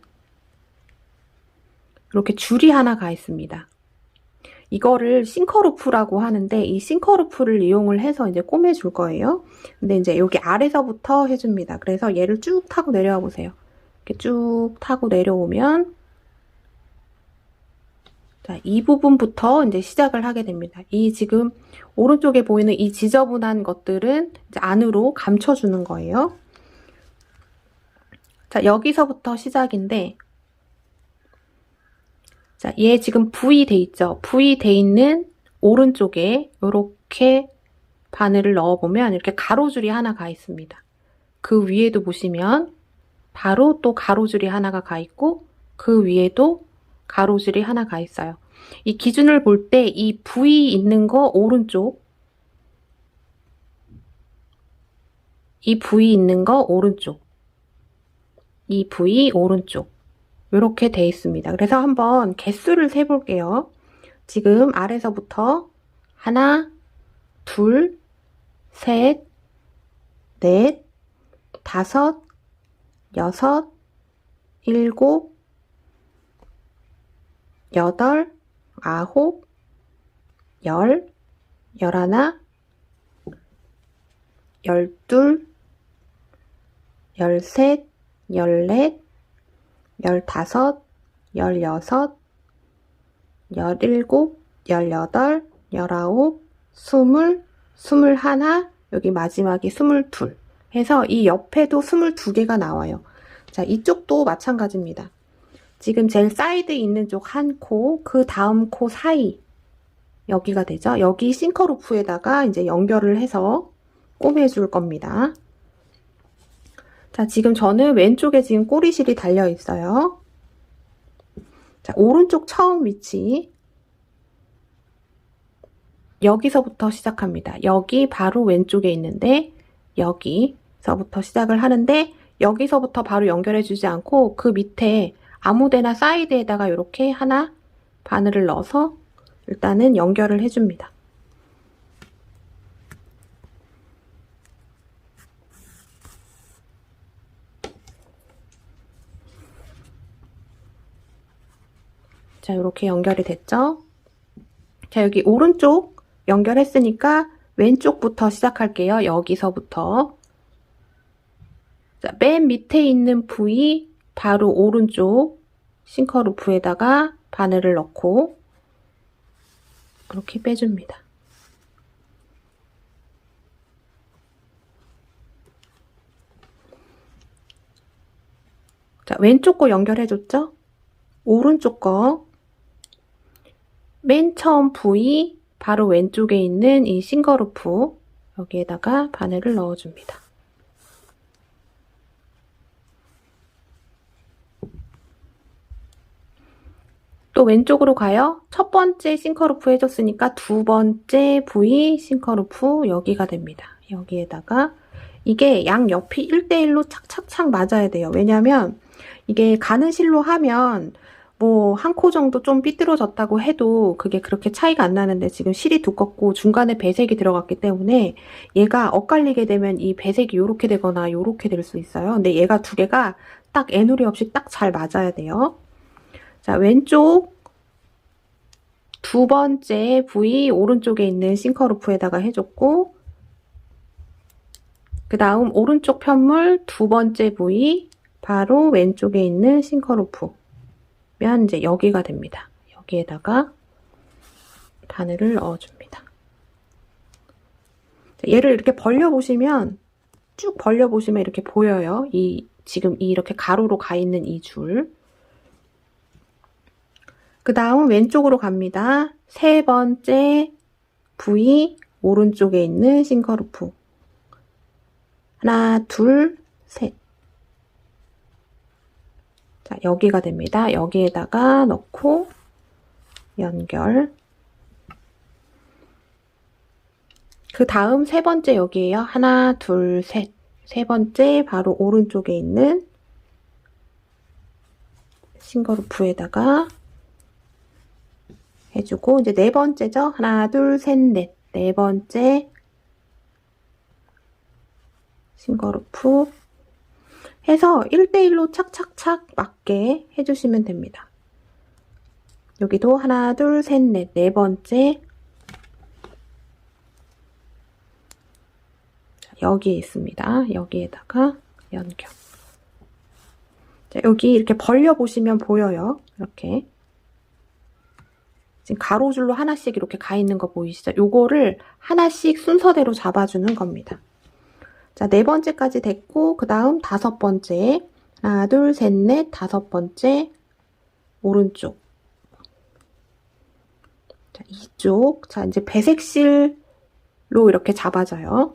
이렇게 줄이 하나 가 있습니다. 이거를 싱커루프라고 하는데 이 싱커루프를 이용을 해서 이제 꼬매줄 거예요. 근데 이제 여기 아래서부터 해줍니다. 그래서 얘를 쭉 타고 내려와 보세요. 이렇게 쭉 타고 내려오면 자, 이 부분부터 이제 시작을 하게 됩니다. 이 지금 오른쪽에 보이는 이 지저분한 것들은 이제 안으로 감춰주는 거예요. 자, 여기서부터 시작인데 자, 얘 지금 V 돼 있죠? V 돼 있는 오른쪽에 이렇게 바늘을 넣어보면 이렇게 가로줄이 하나 가 있습니다. 그 위에도 보시면 바로 또 가로줄이 하나가 가 있고 그 위에도 가로줄이 하나 가 있어요. 이 기준을 볼 때 이 V 있는 거 오른쪽, 이 V 있는 거 오른쪽, 이 V 오른쪽 이렇게 돼 있습니다. 그래서 한번 개수를 세볼게요. 지금 아래서부터 하나, 둘, 셋, 넷, 다섯, 여섯, 일곱, 여덟, 아홉, 열, 열하나, 열둘, 열셋, 열넷, 열다섯, 열여섯, 열일곱, 열여덟, 열아홉, 스물, 스물하나, 여기 마지막이 스물둘 해서 이 옆에도 22개가 나와요. 자, 이쪽도 마찬가지입니다. 지금 제일 사이드에 있는 쪽 한 코, 그 다음 코 사이 여기가 되죠. 여기 싱커루프에다가 이제 연결을 해서 꼬매줄 겁니다. 자, 지금 저는 왼쪽에 지금 꼬리실이 달려 있어요. 자, 오른쪽 처음 위치 여기서부터 시작합니다. 여기 바로 왼쪽에 있는데 여기서부터 시작을 하는데 여기서부터 바로 연결해 주지 않고 그 밑에 아무데나 사이드에다가 이렇게 하나 바늘을 넣어서 일단은 연결을 해줍니다. 자, 이렇게 연결이 됐죠? 자, 여기 오른쪽 연결했으니까 왼쪽부터 시작할게요. 여기서부터. 자, 맨 밑에 있는 부위 바로 오른쪽 싱커루프에다가 바늘을 넣고 이렇게 빼줍니다. 자, 왼쪽 거 연결해줬죠? 오른쪽 거 맨 처음 부위 바로 왼쪽에 있는 이 싱거루프 여기에다가 바늘을 넣어줍니다. 또 왼쪽으로 가요. 첫 번째 싱커루프 해줬으니까 두 번째 부위 싱커루프 여기가 됩니다. 여기에다가 이게 양옆이 1대1로 착착착 맞아야 돼요. 왜냐면 이게 가는 실로 하면 뭐 한 코 정도 좀 삐뚤어졌다고 해도 그게 그렇게 차이가 안 나는데 지금 실이 두껍고 중간에 배색이 들어갔기 때문에 얘가 엇갈리게 되면 이 배색이 요렇게 되거나 요렇게 될 수 있어요. 근데 얘가 두 개가 딱 애누리 없이 딱 잘 맞아야 돼요. 자, 왼쪽 두 번째 부위 오른쪽에 있는 싱커루프에다가 해줬고 그 다음 오른쪽 편물 두 번째 부위 바로 왼쪽에 있는 싱커로프면 이제 여기가 됩니다. 여기에다가 바늘을 넣어줍니다. 얘를 이렇게 벌려보시면 쭉 벌려보시면 이렇게 보여요. 지금 이렇게 가로로 가 있는 이 줄. 그 다음 왼쪽으로 갑니다. 세 번째 부위 오른쪽에 있는 싱커루프. 하나, 둘, 셋. 자, 여기가 됩니다. 여기에다가 넣고 연결. 그 다음 세 번째 여기에요. 하나, 둘, 셋. 세 번째 바로 오른쪽에 있는 싱거루프에다가 해주고 이제 네 번째죠. 하나, 둘, 셋, 넷. 네 번째 싱거루프 해서 1대1로 착착착 맞게 해주시면 됩니다. 여기도 하나, 둘, 셋, 넷. 네 번째 여기 있습니다. 여기에다가 연결. 자, 여기 이렇게 벌려보시면 보여요. 이렇게. 지금 가로줄로 하나씩 이렇게 가 있는 거 보이시죠? 요거를 하나씩 순서대로 잡아주는 겁니다. 자, 네 번째까지 됐고, 그 다음 다섯 번째. 하나, 둘, 셋, 넷, 다섯 번째. 오른쪽. 자, 이쪽. 자, 이제 배색실로 이렇게 잡아줘요.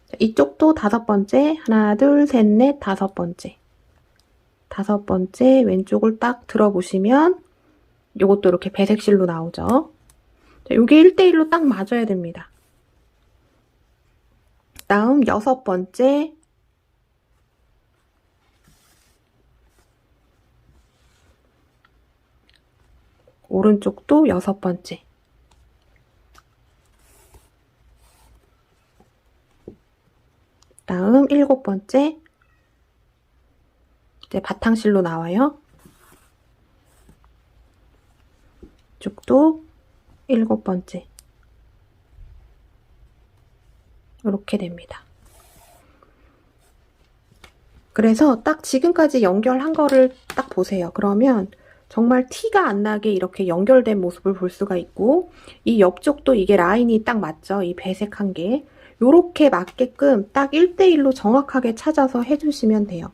자, 이쪽도 다섯 번째. 하나, 둘, 셋, 넷, 다섯 번째. 다섯 번째 왼쪽을 딱 들어보시면 요것도 이렇게 배색실로 나오죠. 자, 요게 1대1로 딱 맞아야 됩니다. 다음 여섯 번째 오른쪽도 여섯 번째 다음 일곱 번째 이제 바탕실로 나와요. 이쪽도 일곱 번째 이렇게 됩니다. 그래서 딱 지금까지 연결한 거를 딱 보세요. 그러면 정말 티가 안 나게 이렇게 연결된 모습을 볼 수가 있고 이 옆쪽도 이게 라인이 딱 맞죠? 이 배색한 게 요렇게 맞게끔 딱 1대1로 정확하게 찾아서 해주시면 돼요.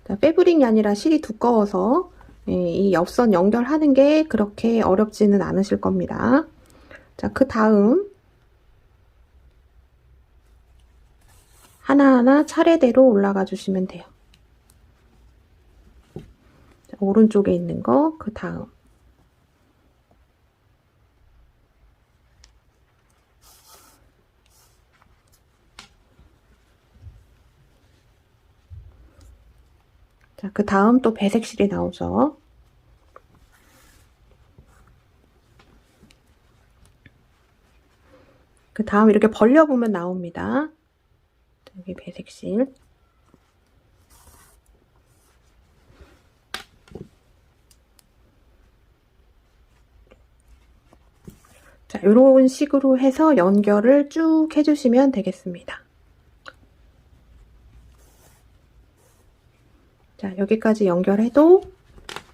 자, 패브릭이 아니라 실이 두꺼워서 이 옆선 연결하는 게 그렇게 어렵지는 않으실 겁니다. 자, 그 다음 하나하나 차례대로 올라가 주시면 돼요. 자, 오른쪽에 있는 거, 그 다음. 자, 그 다음 또 배색실이 나오죠. 그 다음 이렇게 벌려보면 나옵니다. 여기 배색실. 자, 이런 식으로 해서 연결을 쭉 해주시면 되겠습니다. 자, 여기까지 연결해도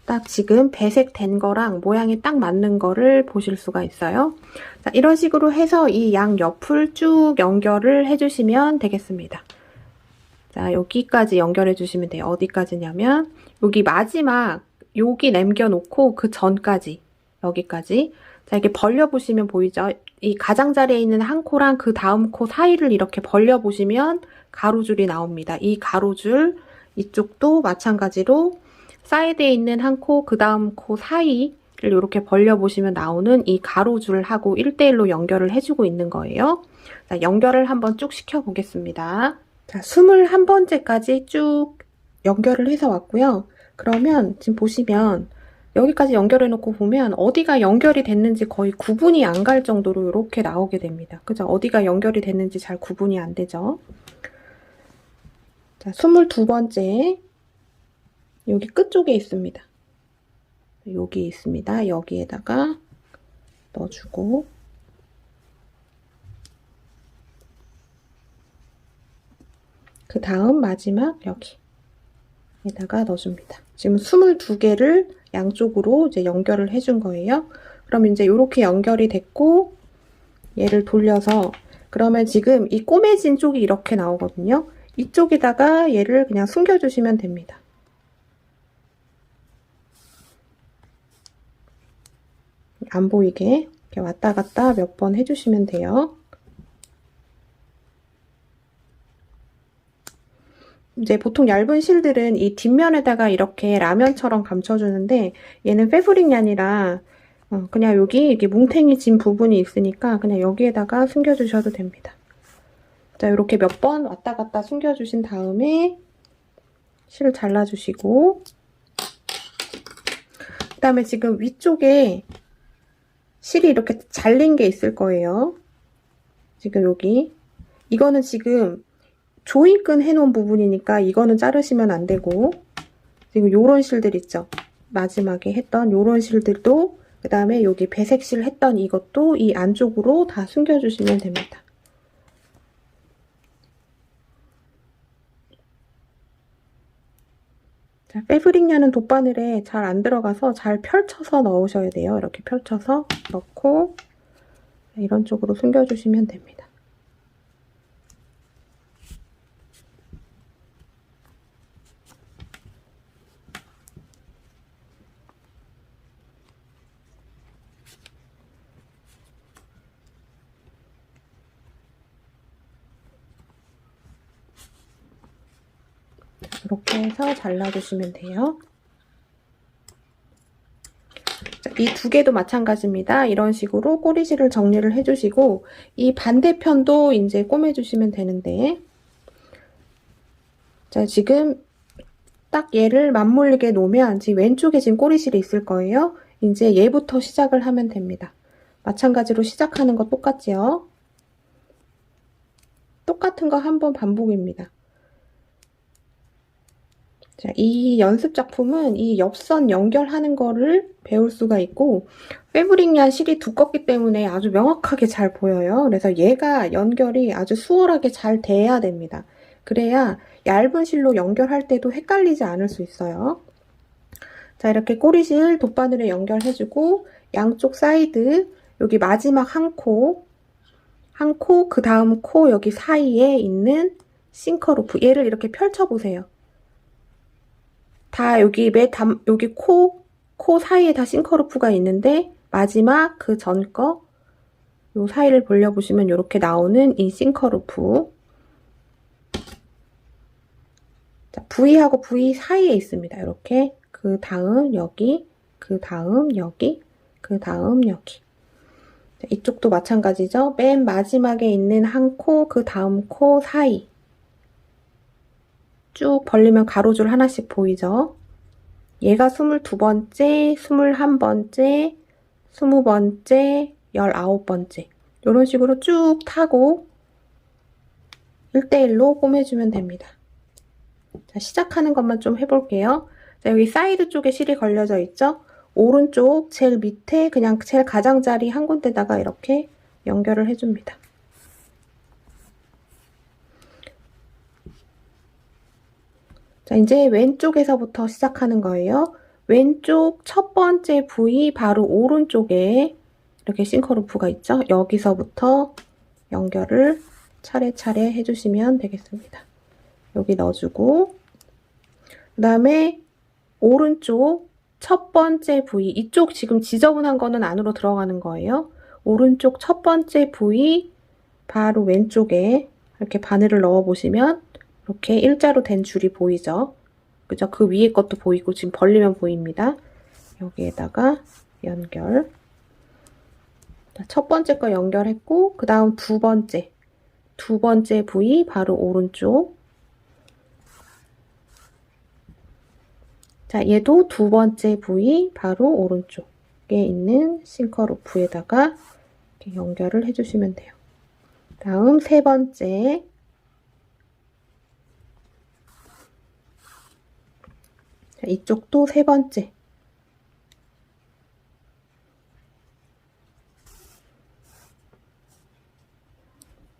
딱 지금 배색된 거랑 모양이 딱 맞는 거를 보실 수가 있어요. 자, 이런 식으로 해서 이 양 옆을 쭉 연결을 해주시면 되겠습니다. 자, 여기까지 연결해 주시면 돼요. 어디까지냐면 여기 마지막 여기 남겨놓고 그 전까지 여기까지. 자, 이렇게 벌려보시면 보이죠? 이 가장자리에 있는 한 코랑 그 다음 코 사이를 이렇게 벌려보시면 가로줄이 나옵니다. 이 가로줄 이쪽도 마찬가지로 사이드에 있는 한 코, 그 다음 코 사이를 이렇게 벌려보시면 나오는 이 가로줄하고 1대1로 연결을 해주고 있는 거예요. 자, 연결을 한번 쭉 시켜보겠습니다. 자, 21번째까지 쭉 연결을 해서 왔고요. 그러면 지금 보시면 여기까지 연결해 놓고 보면 어디가 연결이 됐는지 거의 구분이 안 갈 정도로 이렇게 나오게 됩니다. 그죠? 어디가 연결이 됐는지 잘 구분이 안 되죠? 자, 22번째 여기 끝쪽에 있습니다. 여기 있습니다. 여기에다가 넣어주고 다음 마지막 여기에다가 넣어줍니다. 지금 22개를 양쪽으로 이제 연결을 해준 거예요. 그럼 이제 이렇게 연결이 됐고, 얘를 돌려서, 그러면 지금 이 꼬매진 쪽이 이렇게 나오거든요. 이쪽에다가 얘를 그냥 숨겨주시면 됩니다. 안 보이게 이렇게 왔다 갔다 몇 번 해주시면 돼요. 이제 보통 얇은 실들은 이 뒷면에다가 이렇게 라면처럼 감춰주는데, 얘는 패브릭이 아니라 그냥 여기 이렇게 뭉탱이 진 부분이 있으니까 그냥 여기에다가 숨겨주셔도 됩니다. 자, 이렇게 몇 번 왔다 갔다 숨겨주신 다음에 실을 잘라주시고, 그 다음에 지금 위쪽에 실이 이렇게 잘린 게 있을 거예요. 지금 여기. 이거는 지금 조인끈 해놓은 부분이니까 이거는 자르시면 안 되고, 지금 요런 실들 있죠? 마지막에 했던 요런 실들도, 그 다음에 여기 배색실 했던 이것도 이 안쪽으로 다 숨겨주시면 됩니다. 자, 패브릭 냐는 돗바늘에 잘 안 들어가서 잘 펼쳐서 넣으셔야 돼요. 이렇게 펼쳐서 넣고 이런 쪽으로 숨겨주시면 됩니다. 이렇게 해서 잘라주시면 돼요. 이 두 개도 마찬가지입니다. 이런 식으로 꼬리실을 정리를 해주시고, 이 반대편도 이제 꼬매주시면 되는데, 자, 지금 딱 얘를 맞물리게 놓으면 지금 왼쪽에 지금 꼬리실이 있을 거예요. 이제 얘부터 시작을 하면 됩니다. 마찬가지로 시작하는 거 똑같지요? 똑같은 거 한 번 반복입니다. 자, 이 연습 작품은 이 옆선 연결하는 거를 배울 수가 있고, 패브릭 냐 실이 두껍기 때문에 아주 명확하게 잘 보여요. 그래서 얘가 연결이 아주 수월하게 잘 돼야 됩니다. 그래야 얇은 실로 연결할 때도 헷갈리지 않을 수 있어요. 자, 이렇게 꼬리실 돗바늘에 연결해주고, 양쪽 사이드, 여기 마지막 한 코, 그 다음 코 여기 사이에 있는 싱커루프, 얘를 이렇게 펼쳐보세요. 다 여기 여기 코 사이에 다 싱커루프가 있는데, 마지막 그 전 거, 요 사이를 벌려보시면 이렇게 나오는 이 싱커루프. 자, V하고 V 사이에 있습니다. 이렇게. 그 다음 여기, 그 다음 여기, 그 다음 여기. 자, 이쪽도 마찬가지죠. 맨 마지막에 있는 한 코, 그 다음 코 사이. 쭉 벌리면 가로줄 하나씩 보이죠? 얘가 22번째, 21번째, 20번째, 19번째. 이런 식으로 쭉 타고 1대1로 꼬매주면 됩니다. 자, 시작하는 것만 좀 해볼게요. 자, 여기 사이드 쪽에 실이 걸려져 있죠? 오른쪽 제일 밑에 그냥 제일 가장자리 한 군데다가 이렇게 연결을 해줍니다. 자, 이제 왼쪽에서부터 시작하는 거예요. 왼쪽 첫 번째 부위 바로 오른쪽에 이렇게 싱커루프가 있죠? 여기서부터 연결을 차례차례 해주시면 되겠습니다. 여기 넣어주고, 그 다음에 오른쪽 첫 번째 부위, 이쪽 지금 지저분한 거는 안으로 들어가는 거예요. 오른쪽 첫 번째 부위 바로 왼쪽에 이렇게 바늘을 넣어보시면 이렇게 일자로 된 줄이 보이죠? 그죠? 그 위에 것도 보이고 지금 벌리면 보입니다. 여기에다가 연결. 첫 번째 거 연결했고, 그 다음 두 번째 부위 바로 오른쪽. 자, 얘도 두 번째 부위 바로 오른쪽에 있는 싱커루프에다가 이렇게 연결을 해주시면 돼요. 다음 세 번째. 자, 이쪽도 세 번째.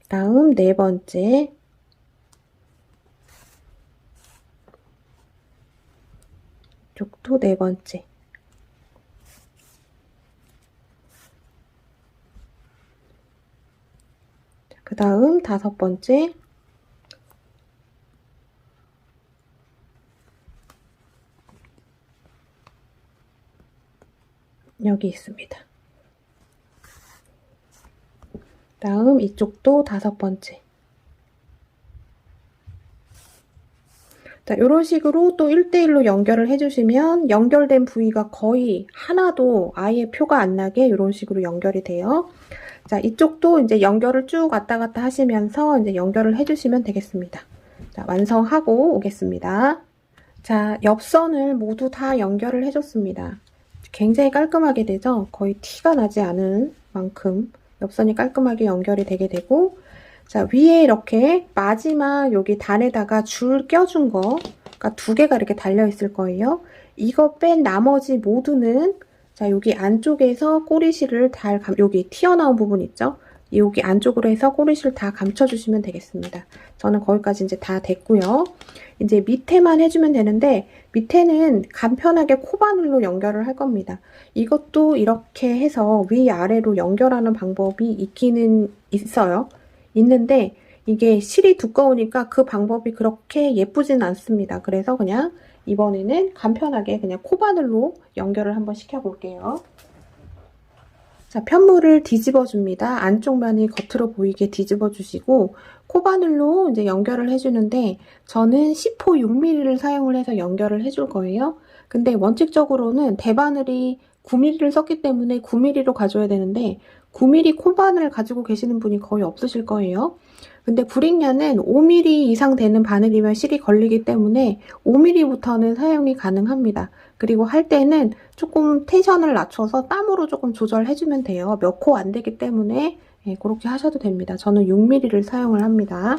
다음 네 번째. 이쪽도 네 번째. 그 다음 다섯 번째. 여기 있습니다. 다음 이쪽도 다섯 번째. 자, 이런 식으로 또 1대1로 연결을 해주시면 연결된 부위가 거의 하나도 아예 표가 안 나게 이런 식으로 연결이 돼요. 자, 이쪽도 이제 연결을 쭉 왔다 갔다 하시면서 이제 연결을 해주시면 되겠습니다. 자, 완성하고 오겠습니다. 자, 옆선을 모두 다 연결을 해줬습니다. 굉장히 깔끔하게 되죠? 거의 티가 나지 않은 만큼 옆선이 깔끔하게 연결이 되게 되고, 자, 위에 이렇게 마지막 여기 단에다가 줄 껴준 거가 두 개가 이렇게 달려 있을 거예요. 이거 뺀 나머지 모두는 자, 여기 안쪽에서 꼬리실을 여기 튀어나온 부분 있죠? 여기 안쪽으로 해서 꼬리실 다 감춰주시면 되겠습니다. 저는 거기까지 이제 다 됐고요. 이제 밑에만 해주면 되는데 밑에는 간편하게 코바늘로 연결을 할 겁니다. 이것도 이렇게 해서 위아래로 연결하는 방법이 있기는 있어요. 있는데 이게 실이 두꺼우니까 그 방법이 그렇게 예쁘진 않습니다. 그래서 그냥 이번에는 간편하게 그냥 코바늘로 연결을 한번 시켜볼게요. 자, 편물을 뒤집어 줍니다. 안쪽 면이 겉으로 보이게 뒤집어 주시고 코바늘로 이제 연결을 해주는데 저는 10호 6mm를 사용을 해서 연결을 해줄 거예요. 근데 원칙적으로는 대바늘이 9mm를 썼기 때문에 9mm로 가져야 되는데 9mm 코바늘 가지고 계시는 분이 거의 없으실 거예요. 근데 브릭냐는 5mm 이상 되는 바늘이면 실이 걸리기 때문에 5mm부터는 사용이 가능합니다. 그리고 할 때는 조금 텐션을 낮춰서 땀으로 조금 조절해주면 돼요. 몇 코 안 되기 때문에 그렇게 하셔도 됩니다. 저는 6mm를 사용을 합니다.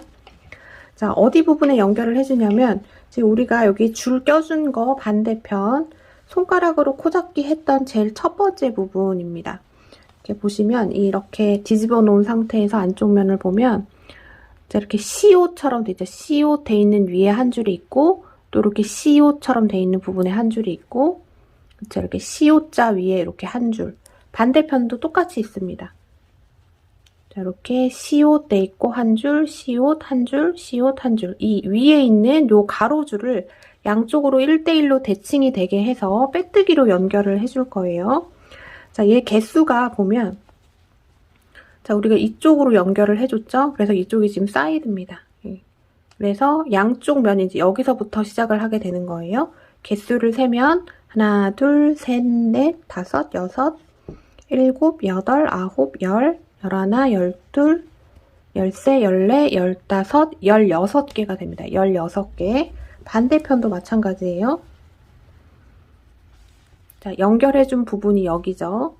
자, 어디 부분에 연결을 해주냐면 지금 우리가 여기 줄 껴준 거 반대편 손가락으로 코잡기 했던 제일 첫 번째 부분입니다. 이렇게 보시면 이렇게 뒤집어 놓은 상태에서 안쪽 면을 보면 이렇게 CO처럼 돼 있죠. CO 돼 있는 위에 한 줄이 있고 또 이렇게 CO처럼 돼 있는 부분에 한 줄이 있고 그렇죠. 이렇게 CO자 위에 이렇게 한 줄. 반대편도 똑같이 있습니다. 자, 이렇게 CO 돼 있고 한 줄, CO 한 줄, CO 한 줄. 이 위에 있는 요 가로줄을 양쪽으로 1대1로 대칭이 되게 해서 빼뜨기로 연결을 해줄 거예요. 자, 얘 개수가 보면 자, 우리가 이쪽으로 연결을 해줬죠? 그래서 이쪽이 지금 사이드입니다. 그래서 양쪽 면이 이제 여기서부터 시작을 하게 되는 거예요. 개수를 세면 하나, 둘, 셋, 넷, 다섯, 여섯, 일곱, 여덟, 아홉, 열, 열하나, 열둘, 열세, 열네, 열다섯, 16개가 됩니다. 16개. 반대편도 마찬가지예요. 자, 연결해준 부분이 여기죠.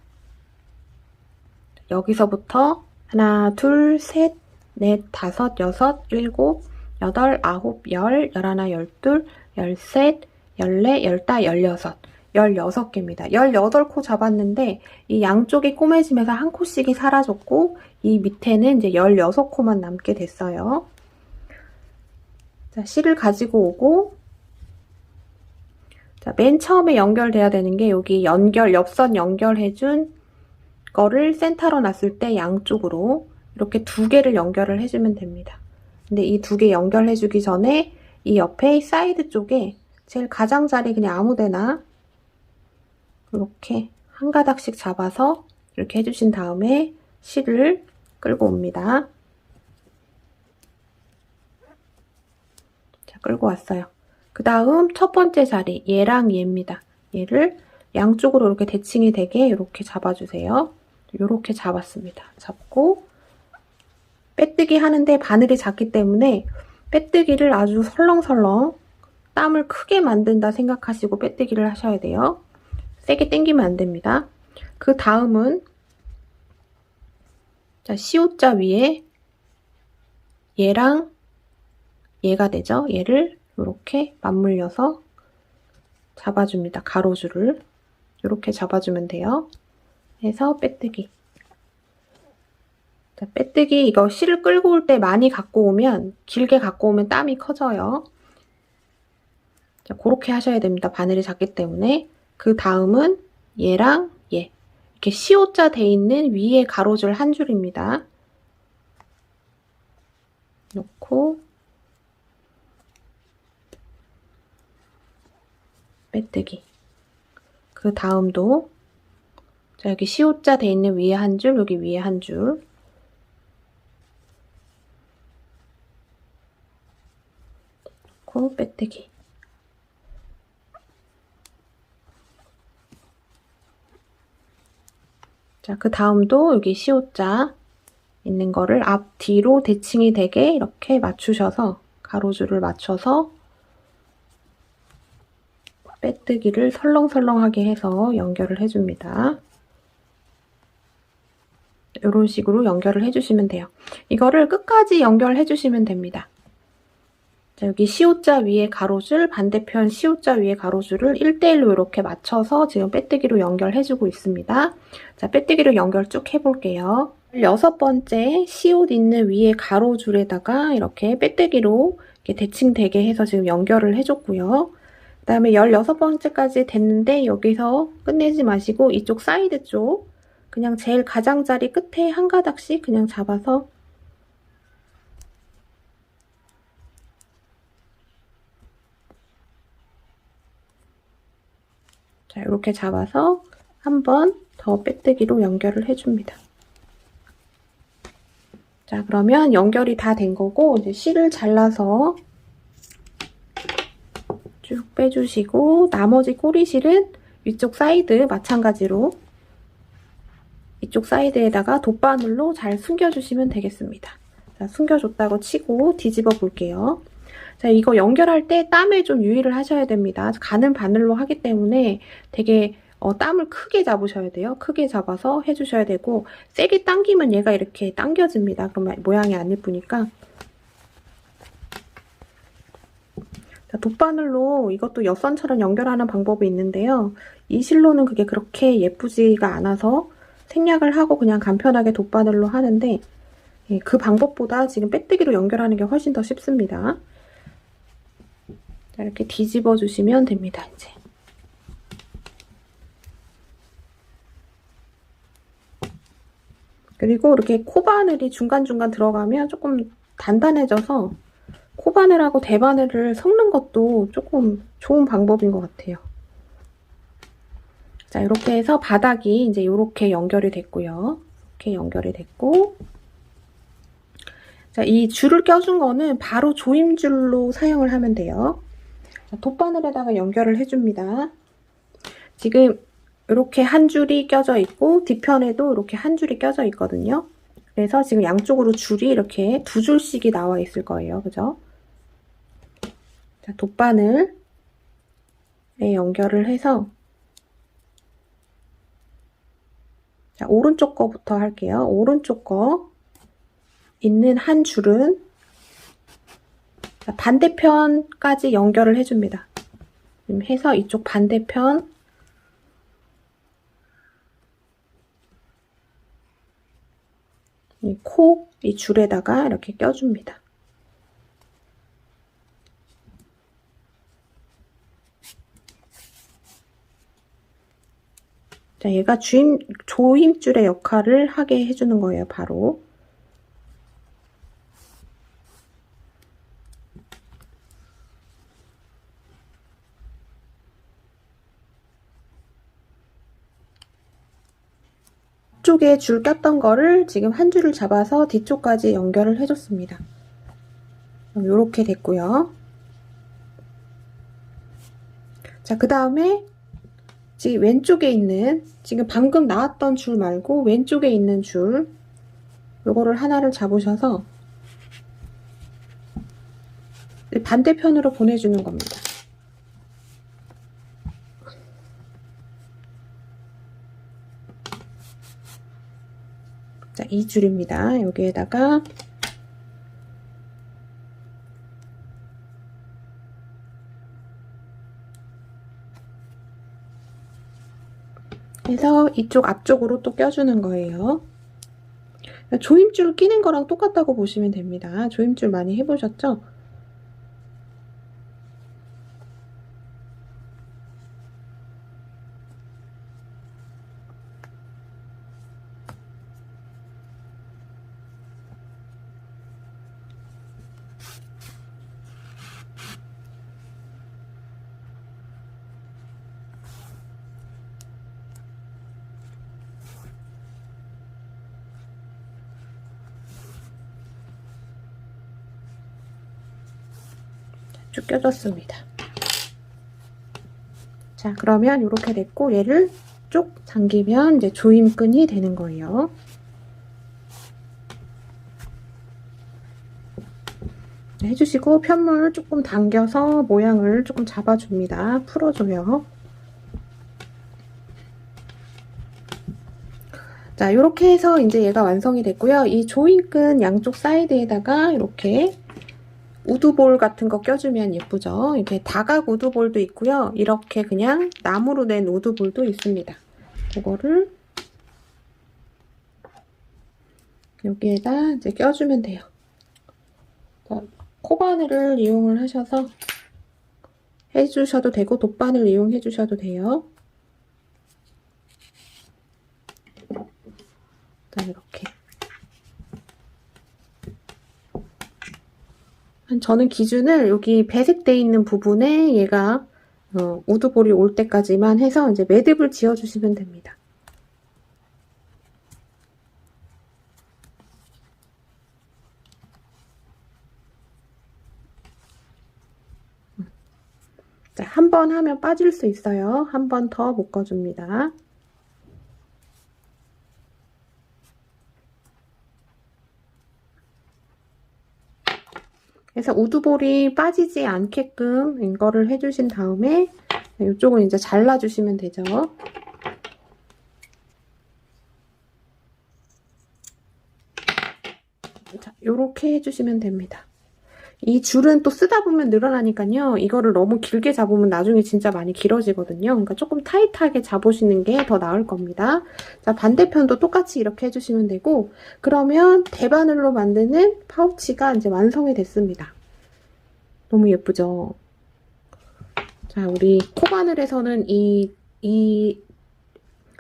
여기서부터 하나, 둘, 셋, 넷, 다섯, 여섯, 일곱, 여덟, 아홉, 열, 열하나, 열둘, 열셋, 열네, 열다, 열여섯. 16개입니다. 18코 잡았는데 이 양쪽이 꼬매지면서 한 코씩이 사라졌고 이 밑에는 이제 16코만 남게 됐어요. 자, 실을 가지고 오고 자, 맨 처음에 연결돼야 되는 게 여기 옆선 연결해준 거를 센터로 놨을 때 양쪽으로 이렇게 두 개를 연결을 해주면 됩니다. 근데 이 두 개 연결해주기 전에 이 옆에 사이드 쪽에 제일 가장자리 그냥 아무데나 이렇게 한 가닥씩 잡아서 이렇게 해주신 다음에 실을 끌고 옵니다. 자, 끌고 왔어요. 그 다음 첫 번째 자리 얘랑 얘입니다. 얘를 양쪽으로 이렇게 대칭이 되게 이렇게 잡아주세요. 이렇게 잡았습니다. 잡고 빼뜨기 하는데 바늘이 작기 때문에 빼뜨기를 아주 설렁설렁 땀을 크게 만든다 생각하시고 빼뜨기를 하셔야 돼요. 세게 당기면 안 됩니다. 그 다음은 자, CO자 위에 얘랑 얘가 되죠. 얘를 이렇게 맞물려서 잡아줍니다. 가로줄을 이렇게 잡아주면 돼요. 해서 빼뜨기. 자, 빼뜨기 이거 실을 끌고 올 때 많이 갖고 오면 길게 갖고 오면 땀이 커져요. 자, 그렇게 하셔야 됩니다. 바늘이 작기 때문에. 그 다음은 얘랑 얘. 이렇게 시옷자 돼 있는 위에 가로줄 한 줄입니다. 놓고 빼뜨기. 그 다음도 자, 여기 시옷자 돼 있는 위에 한 줄, 여기 위에 한 줄. 놓고 빼뜨기. 자, 그 다음도 여기 시옷자 있는 거를 앞, 뒤로 대칭이 되게 이렇게 맞추셔서 가로줄을 맞춰서 빼뜨기를 설렁설렁하게 해서 연결을 해줍니다. 이런 식으로 연결을 해주시면 돼요. 이거를 끝까지 연결해 주시면 됩니다. 자, 여기 시옷자 위에 가로줄, 반대편 시옷자 위에 가로줄을 1대1로 이렇게 맞춰서 지금 빼뜨기로 연결해주고 있습니다. 자, 빼뜨기로 연결 쭉 해볼게요. 16번째 시옷 있는 위에 가로줄에다가 이렇게 빼뜨기로 이렇게 대칭되게 해서 지금 연결을 해줬고요. 그 다음에 16번째까지 됐는데 여기서 끝내지 마시고 이쪽 사이드 쪽 그냥 제일 가장자리 끝에 한 가닥씩 그냥 잡아서 자, 이렇게 잡아서 한 번 더 빼뜨기로 연결을 해줍니다. 자, 그러면 연결이 다 된 거고 이제 실을 잘라서 쭉 빼주시고 나머지 꼬리실은 위쪽 사이드 마찬가지로 이쪽 사이드에다가 돗바늘로 잘 숨겨주시면 되겠습니다. 자, 숨겨줬다고 치고 뒤집어 볼게요. 자, 이거 연결할 때 땀에 좀 유의를 하셔야 됩니다. 가는 바늘로 하기 때문에 되게 땀을 크게 잡으셔야 돼요. 크게 잡아서 해주셔야 되고 세게 당기면 얘가 이렇게 당겨집니다. 그러면 모양이 안 예쁘니까. 자, 돗바늘로 이것도 엿선처럼 연결하는 방법이 있는데요. 이 실로는 그게 그렇게 예쁘지가 않아서 생략을 하고 그냥 간편하게 돗바늘로 하는데 그 방법보다 지금 빼뜨기로 연결하는 게 훨씬 더 쉽습니다. 자, 이렇게 뒤집어 주시면 됩니다. 이제 그리고 이렇게 코바늘이 중간중간 들어가면 조금 단단해져서 코바늘하고 대바늘을 섞는 것도 조금 좋은 방법인 것 같아요. 자, 이렇게 해서 바닥이 이제 이렇게 연결이 됐고요. 이렇게 연결이 됐고, 자, 이 줄을 껴준 거는 바로 조임줄로 사용을 하면 돼요. 자, 돗바늘에다가 연결을 해줍니다. 지금 이렇게 한 줄이 껴져 있고 뒤편에도 이렇게 한 줄이 껴져 있거든요. 그래서 지금 양쪽으로 줄이 이렇게 두 줄씩이 나와 있을 거예요. 그죠? 자, 돗바늘에 연결을 해서 자, 오른쪽 거부터 할게요. 오른쪽 거 있는 한 줄은 자, 반대편까지 연결을 해줍니다. 해서 이쪽 반대편 이 코, 이 줄에다가 이렇게 껴줍니다. 자, 얘가 조임줄의 역할을 하게 해주는 거예요, 바로. 뒤쪽에 줄 꼈던 거를 지금 한 줄을 잡아서 뒤쪽까지 연결을 해줬습니다. 이렇게 됐고요. 자, 그 다음에 지금 왼쪽에 있는 지금 방금 나왔던 줄 말고 왼쪽에 있는 줄 요거를 하나를 잡으셔서 반대편으로 보내주는 겁니다. 자, 이 줄입니다. 여기에다가 해서 이쪽 앞쪽으로 또 껴주는 거예요. 조임줄 끼는 거랑 똑같다고 보시면 됩니다. 조임줄 많이 해보셨죠? 자, 쭉 껴줬습니다. 자, 그러면 이렇게 됐고 얘를 쭉 당기면 이제 조임끈이 되는 거예요. 해주시고 편물 조금 당겨서 모양을 조금 잡아줍니다. 풀어줘요. 자, 이렇게 해서 이제 얘가 완성이 됐고요. 이 조임끈 양쪽 사이드에다가 이렇게 우드볼 같은 거 껴주면 예쁘죠. 이렇게 다각 우드볼도 있고요. 이렇게 그냥 나무로 된 우드볼도 있습니다. 그거를 여기에다 이제 껴주면 돼요. 자, 코바늘을 이용을 하셔서 해주셔도 되고 돗바늘 이용해 주셔도 돼요. 자, 이렇게 저는 기준을 여기 배색되어 있는 부분에 얘가 우드볼이 올 때까지만 해서 이제 매듭을 지어주시면 됩니다. 자, 한 번 하면 빠질 수 있어요. 한 번 더 묶어줍니다. 그래서 우드볼이 빠지지 않게끔 이거를 해주신 다음에 이쪽은 이제 잘라주시면 되죠. 자, 요렇게 해주시면 됩니다. 이 줄은 또 쓰다 보면 늘어나니까요. 이거를 너무 길게 잡으면 나중에 진짜 많이 길어지거든요. 그러니까 조금 타이트하게 잡으시는 게 더 나을 겁니다. 자, 반대편도 똑같이 이렇게 해주시면 되고, 그러면 대바늘로 만드는 파우치가 이제 완성이 됐습니다. 너무 예쁘죠? 자, 우리 코바늘에서는 이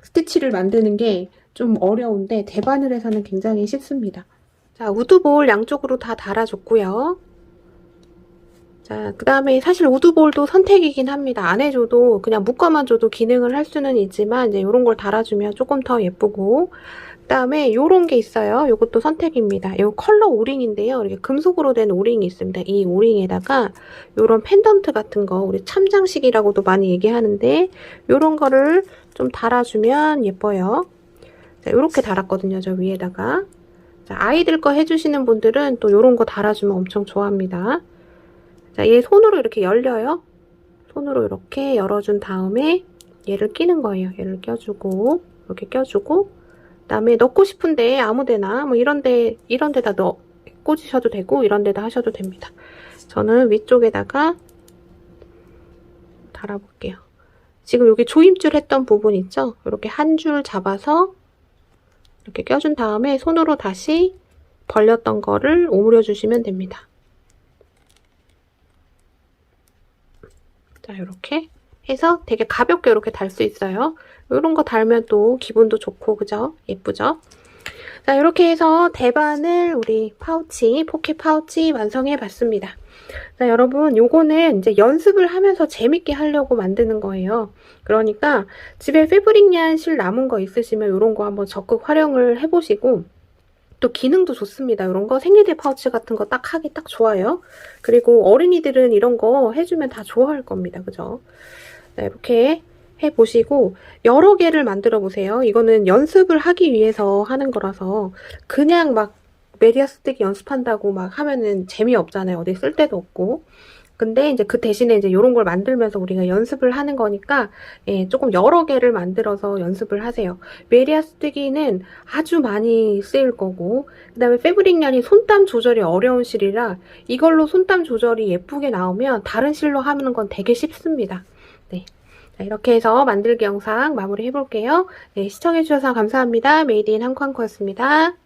스티치를 만드는 게 좀 어려운데 대바늘에서는 굉장히 쉽습니다. 자, 우드볼 양쪽으로 다 달아줬고요. 자, 그 다음에 사실 우드볼도 선택이긴 합니다. 안 해줘도 그냥 묶어만 줘도 기능을 할 수는 있지만 이제 이런 걸 달아주면 조금 더 예쁘고, 그 다음에 요런 게 있어요. 요것도 선택입니다. 요 컬러 오링인데요. 이렇게 금속으로 된 오링이 있습니다. 이 오링에다가 요런 펜던트 같은 거, 우리 참장식이라고도 많이 얘기하는데 요런 거를 좀 달아주면 예뻐요. 자, 요렇게 달았거든요. 저 위에다가. 자, 아이들 거 해주시는 분들은 또 요런 거 달아주면 엄청 좋아합니다. 자, 얘 손으로 이렇게 열려요. 손으로 이렇게 열어준 다음에 얘를 끼는 거예요. 얘를 껴주고, 이렇게 껴주고, 그 다음에 넣고 싶은데 아무데나, 뭐 이런 데다 꽂으셔도 되고, 이런 데다 하셔도 됩니다. 저는 위쪽에다가 달아볼게요. 지금 여기 조임줄 했던 부분 있죠? 이렇게 한 줄 잡아서 이렇게 껴준 다음에 손으로 다시 벌렸던 거를 오므려 주시면 됩니다. 자, 이렇게 해서 되게 가볍게 이렇게 달 수 있어요. 이런 거 달면 또 기분도 좋고, 그죠? 예쁘죠? 자, 이렇게 해서 대바늘 우리 파우치, 포켓 파우치 완성해 봤습니다. 자, 여러분, 요거는 이제 연습을 하면서 재밌게 하려고 만드는 거예요. 그러니까 집에 패브릭 yarn 실 남은 거 있으시면 이런 거 한번 적극 활용을 해보시고, 또 기능도 좋습니다. 이런 거 생리대 파우치 같은 거 딱 하기 딱 좋아요. 그리고 어린이들은 이런 거 해주면 다 좋아할 겁니다. 그죠? 네, 이렇게 해보시고 여러 개를 만들어 보세요. 이거는 연습을 하기 위해서 하는 거라서 그냥 막 메리아스 뜨기 연습한다고 막 하면은 재미없잖아요. 어디 쓸 데도 없고. 근데 이제 그 대신에 이제 이런 걸 만들면서 우리가 연습을 하는 거니까 조금 여러 개를 만들어서 연습을 하세요. 메리아스 뜨기는 아주 많이 쓰일 거고, 그 다음에 패브릭 yarn이 손땀 조절이 어려운 실이라 이걸로 손땀 조절이 예쁘게 나오면 다른 실로 하는 건 되게 쉽습니다. 네. 자, 이렇게 해서 만들기 영상 마무리 해볼게요. 네, 시청해주셔서 감사합니다. 메이드 인 한칸코였습니다.